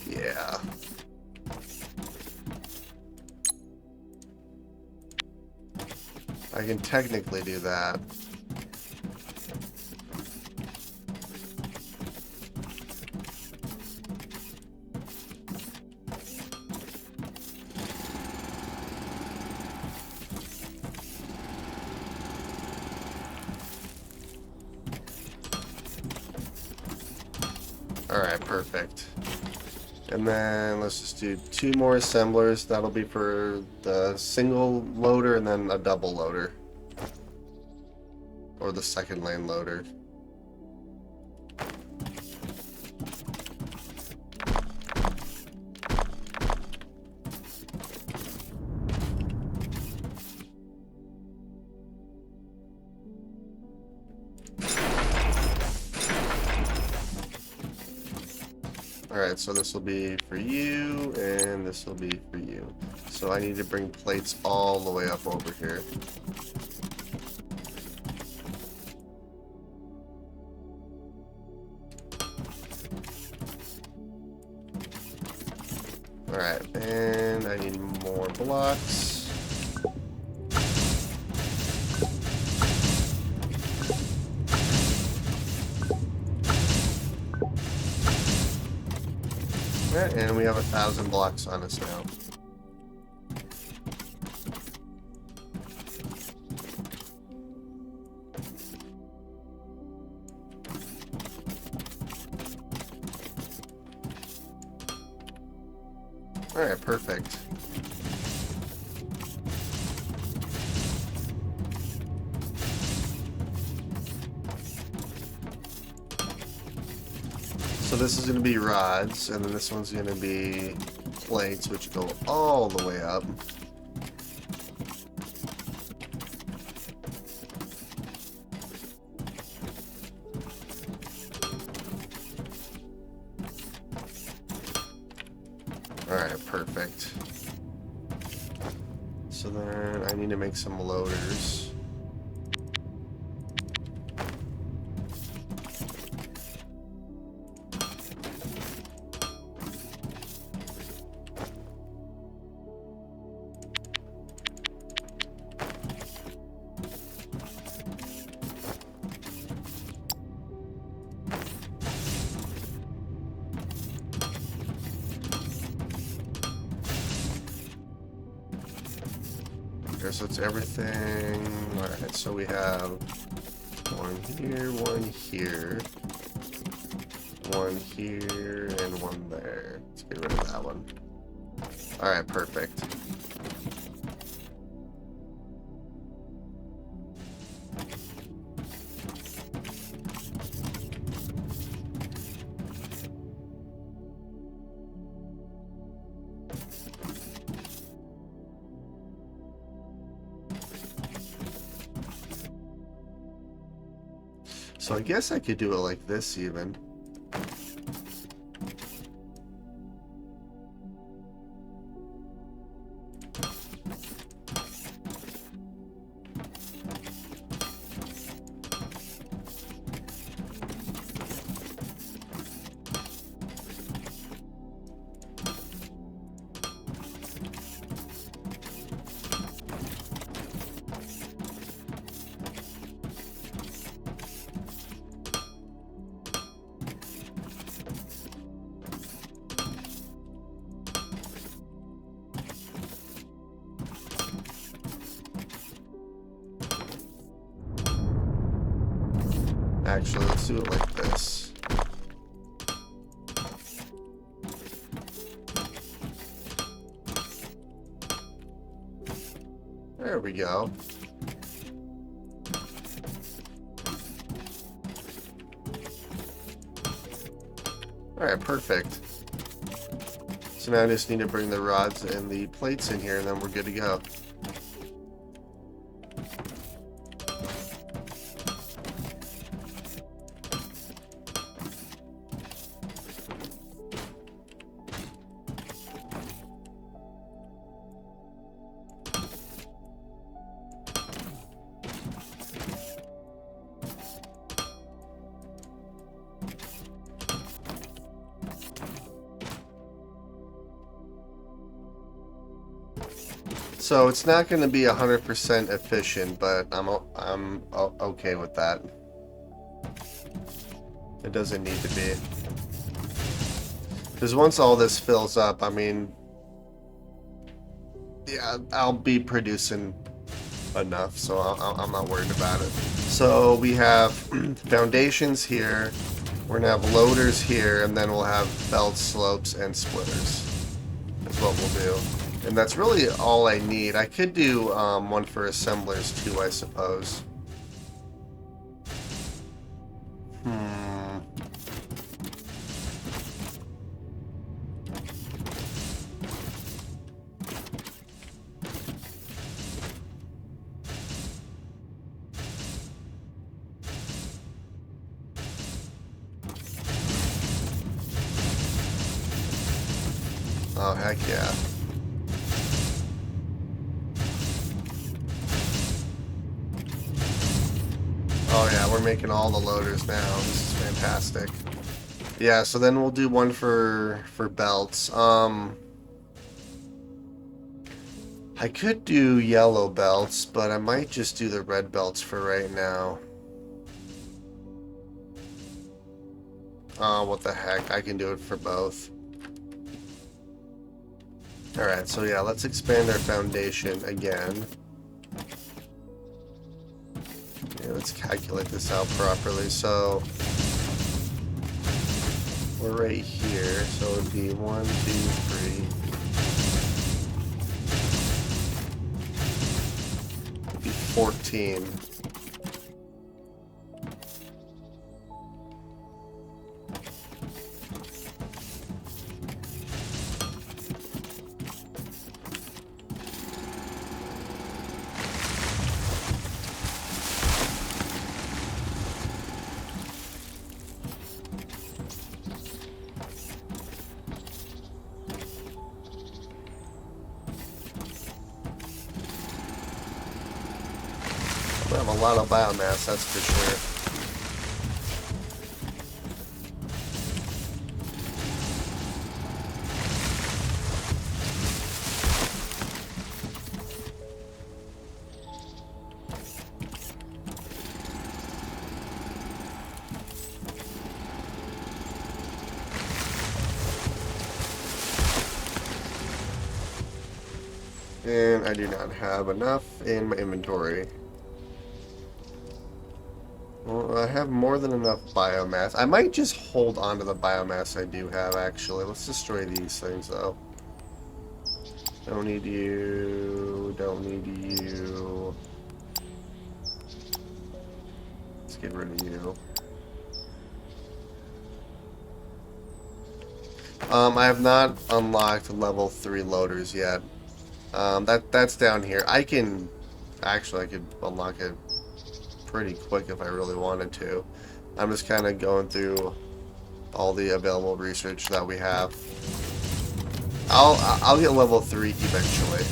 Yeah. I can technically do that. Alright, perfect. And then let's just do 2 more assemblers. That'll be for the single loader and then a double loader. Or the second lane loader. Alright, so this will be for you, and this will be for you. So I need to bring plates all the way up over here. Alright, and I need more blocks. Alright, and we have 1,000 blocks on us now. Alright, perfect. So this is going to be rods, and then this one's going to be plates, which go all the way up. Alright, perfect. So then I need to make some loaders. So it's everything. Alright, so we have one here, one here, one here, and one there. Let's get rid of that one. Alright, perfect. So I guess I could do it like this even. Actually, let's do it like this. There we go. Alright, perfect. So now I just need to bring the rods and the plates in here, and then we're good to go. So it's not going to be 100% efficient, but I'm okay with that. It doesn't need to be. Because once all this fills up, I mean, yeah, I'll be producing enough, so I'm not worried about it. So we have foundations here, we're gonna have loaders here, and then we'll have belt slopes and splitters. That's what we'll do. And that's really all I need. I could do one for assemblers too, I suppose. Oh, heck yeah. Oh yeah, we're making all the loaders now. This is fantastic. Yeah, so then we'll do one for belts. I could do yellow belts, but I might just do the red belts for right now. Oh, what the heck. I can do it for both. Alright, so yeah, let's expand our foundation again. Yeah, let's calculate this out properly. So, we're right here, so it would be 1, 2, 3. It would be 14. We have a lot of biomass, that's for sure. And I do not have enough in my inventory. Well, I have more than enough biomass. I might just hold on to the biomass I do have, actually. Let's destroy these things, though. Don't need you. Don't need you. Let's get rid of you. I have not unlocked level 3 loaders yet. That's down here. I could unlock it pretty quick if I really wanted to. I'm just kind of going through all the available research that we have. I'll get level 3 eventually.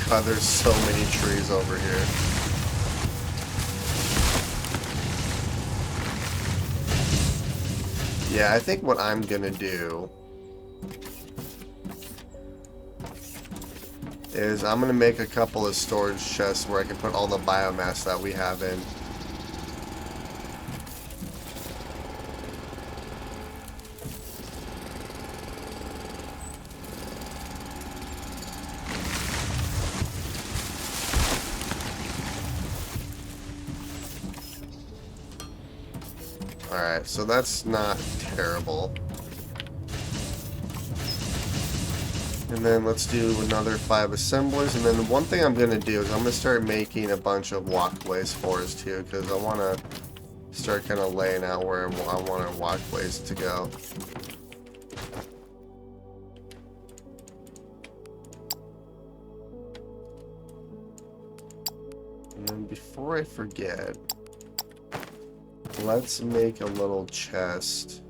God, there's so many trees over here. Yeah, I think what I'm gonna do is I'm gonna make a couple of storage chests where I can put all the biomass that we have in. Alright, so that's not terrible. And then let's do another 5 assemblers. And then one thing I'm going to do is I'm going to start making a bunch of walkways for us too, because I want to start kind of laying out where I want our walkways to go. And then before I forget, Let's make a little chest.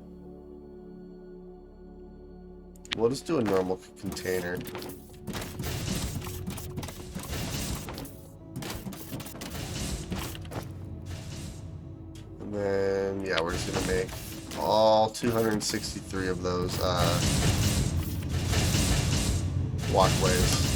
We'll just do a normal container. And then, yeah, we're just gonna make all 263 of those walkways.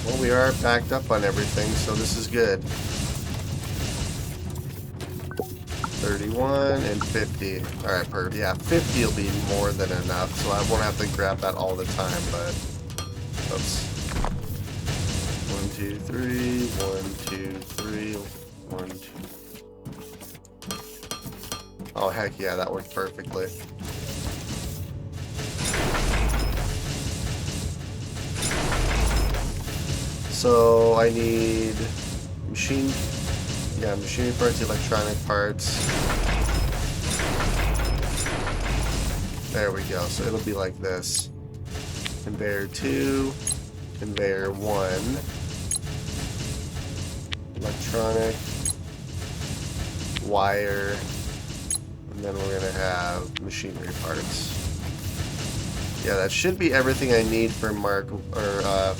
Well, we are backed up on everything, so this is good. 31 and 50. Alright, perfect. Yeah, 50 will be more than enough, so I won't have to grab that all the time, but... Oops. 1, 2, 3, 1, 2, 3, 1, 2... Oh, heck yeah, that worked perfectly. So, I need... machinery parts, electronic parts. There we go. So it'll be like this. Conveyor 2, conveyor 1, electronic, wire, and then we're gonna have machinery parts. Yeah, that should be everything I need for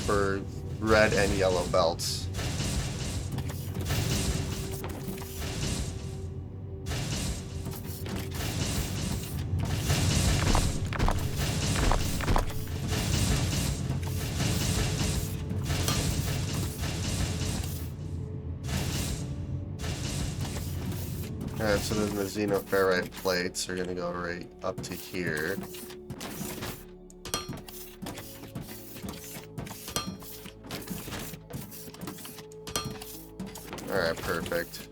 for red and yellow belts. Alright, so then the xenoferrite plates are going to go right up to here. Alright, perfect.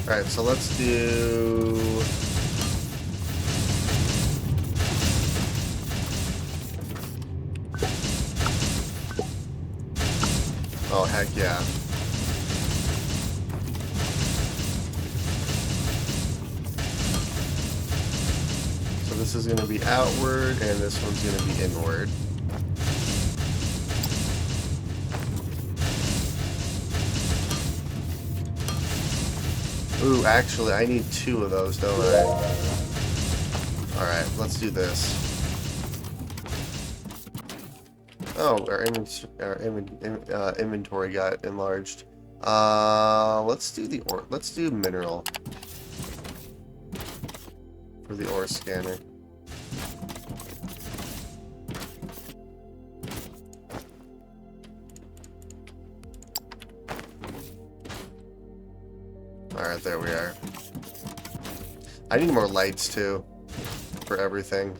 Alright, so let's do... Oh, heck yeah. So this is going to be outward, and this one's going to be inward. Ooh, actually, I need 2 of those, don't I? Alright, let's do this. Oh, our inventory got enlarged. Let's do the ore. Let's do mineral for the ore scanner. Alright, there we are. I need more lights, too, for everything.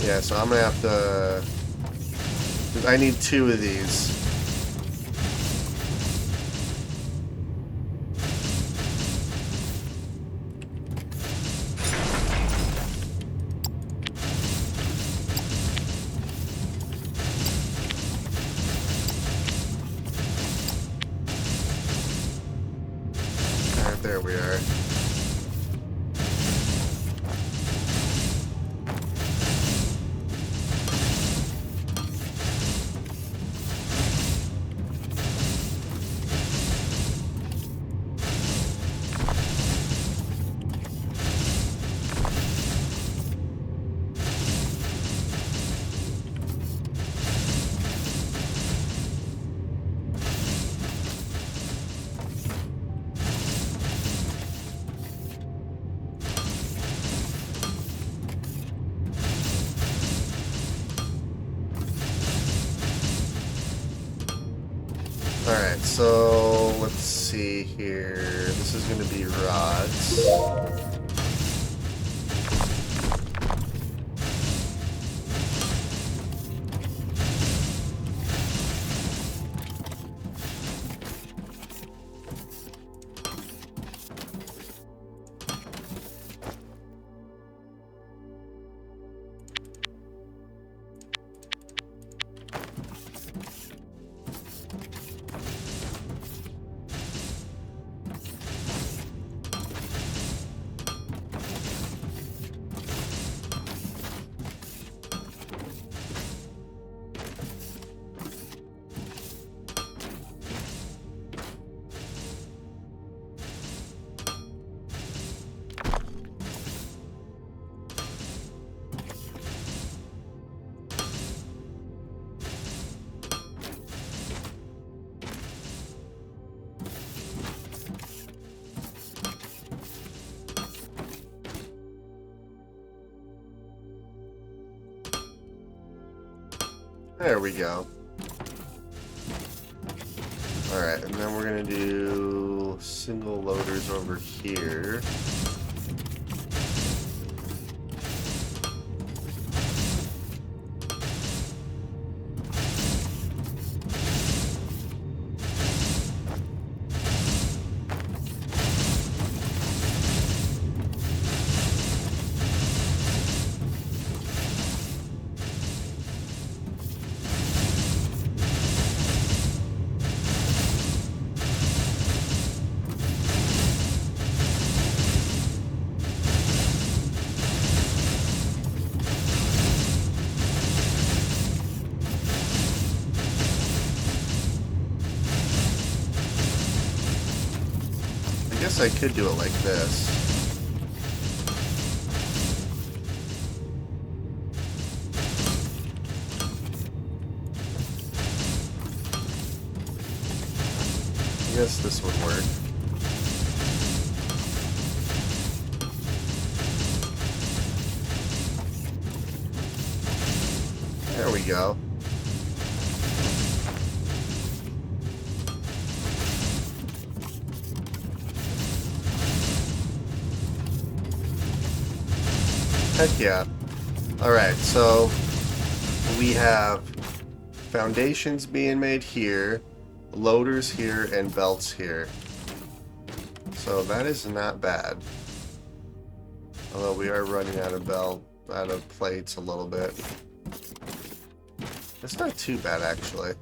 Yeah, so I'm gonna have to... I need 2 of these. There we are. Alright, so let's see here. This is going to be rods. There we go. Alright, and then we're going to do single loaders over here. I guess I could do it like this. I guess this would work. There we go. Heck yeah. Alright, so we have foundations being made here, loaders here, and belts here. So that is not bad. Although we are running out of plates a little bit. It's not too bad actually.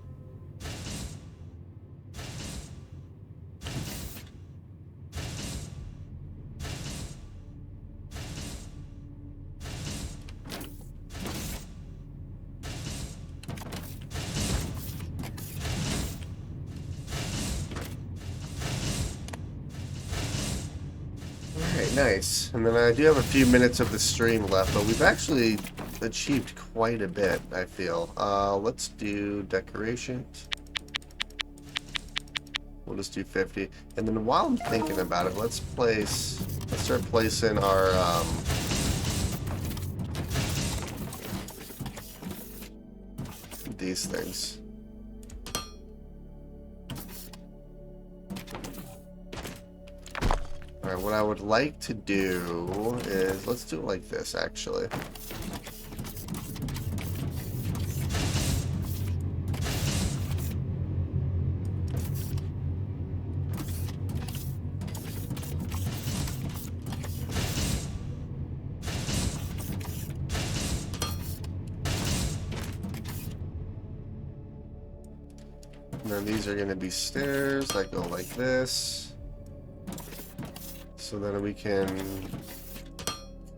Alright, nice. And then I do have a few minutes of the stream left, but we've actually achieved quite a bit, I feel. Let's do decorations. We'll just do 50. And then while I'm thinking about it, let's start placing our, these things. Alright, what I would like to do is, let's do it like this, actually. And then these are going to be stairs that go like this. So then we can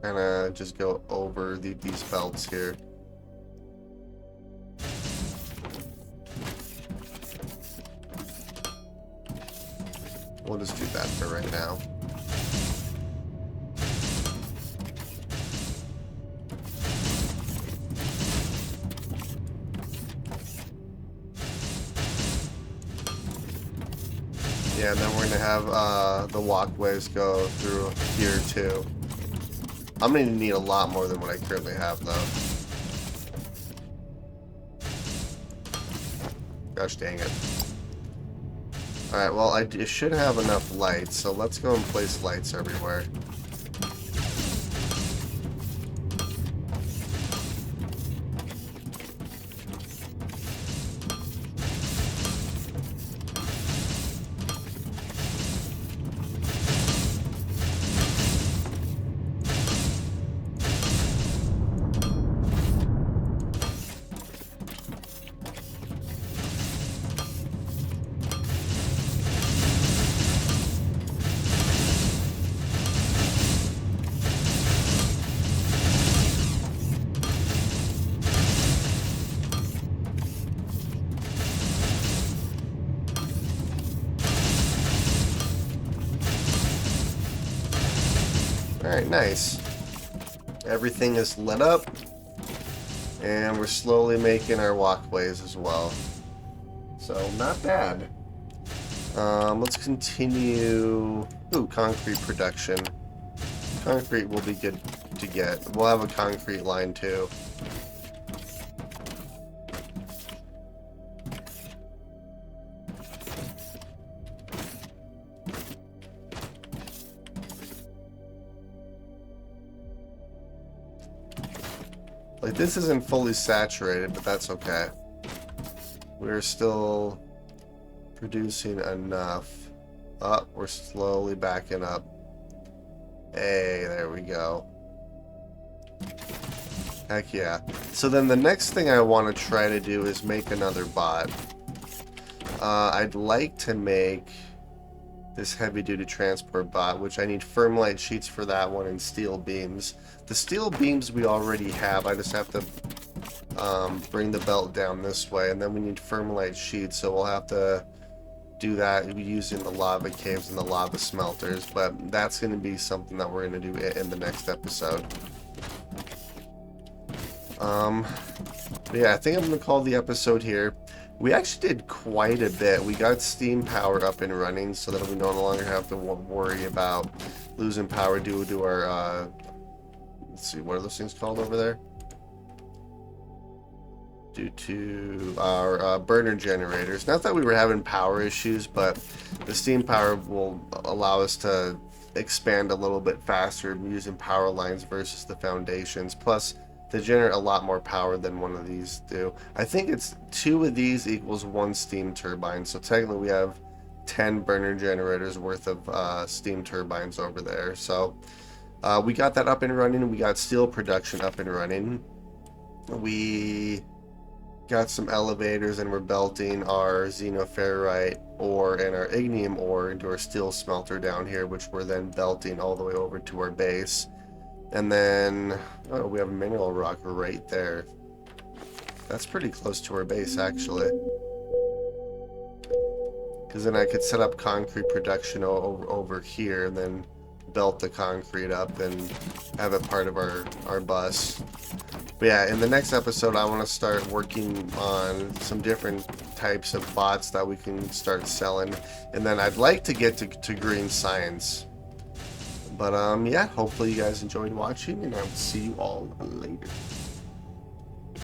kind of just go over these belts here. We'll just do that for right now. Yeah, and then we're going to have the walkways go through here too. I'm going to need a lot more than what I currently have though. Gosh dang it. Alright, well, I should have enough lights, so let's go and place lights everywhere. Alright, nice. Everything is lit up, and we're slowly making our walkways as well. So, not bad. Let's continue... Ooh, concrete production. Concrete will be good to get. We'll have a concrete line too. Like, this isn't fully saturated, but that's okay. We're still producing enough. Oh, we're slowly backing up. Hey, there we go. Heck yeah. So then the next thing I want to try to do is make another bot. I'd like to make this heavy-duty transport bot, which I need firmlight sheets for that one and steel beams. The steel beams we already have. I just have to bring the belt down this way, and then we need firmlight sheets, so we'll have to do that using the lava caves and the lava smelters, but that's going to be something that we're going to do in the next episode. Yeah, I think I'm going to call the episode here. We actually did quite a bit. We got steam power up and running so that we no longer have to worry about losing power due to our, let's see, what are those things called over there? Due to our burner generators. Not that we were having power issues, but the steam power will allow us to expand a little bit faster using power lines versus the foundations. Plus, they generate a lot more power than one of these do. I think it's 2 of these equals 1 steam turbine, so technically we have 10 burner generators worth of steam turbines over there. So we got that up and running. We got steel production up and running. We got some elevators, and we're belting our xenoferrite ore and our ignium ore into our steel smelter down here, which we're then belting all the way over to our base. And then, oh, we have a mineral rock right there. That's pretty close to our base, actually. Because then I could set up concrete production over here, and then belt the concrete up and have it part of our bus. But yeah, in the next episode, I want to start working on some different types of bots that we can start selling. And then I'd like to get to green science. But yeah, hopefully you guys enjoyed watching, and I will see you all later.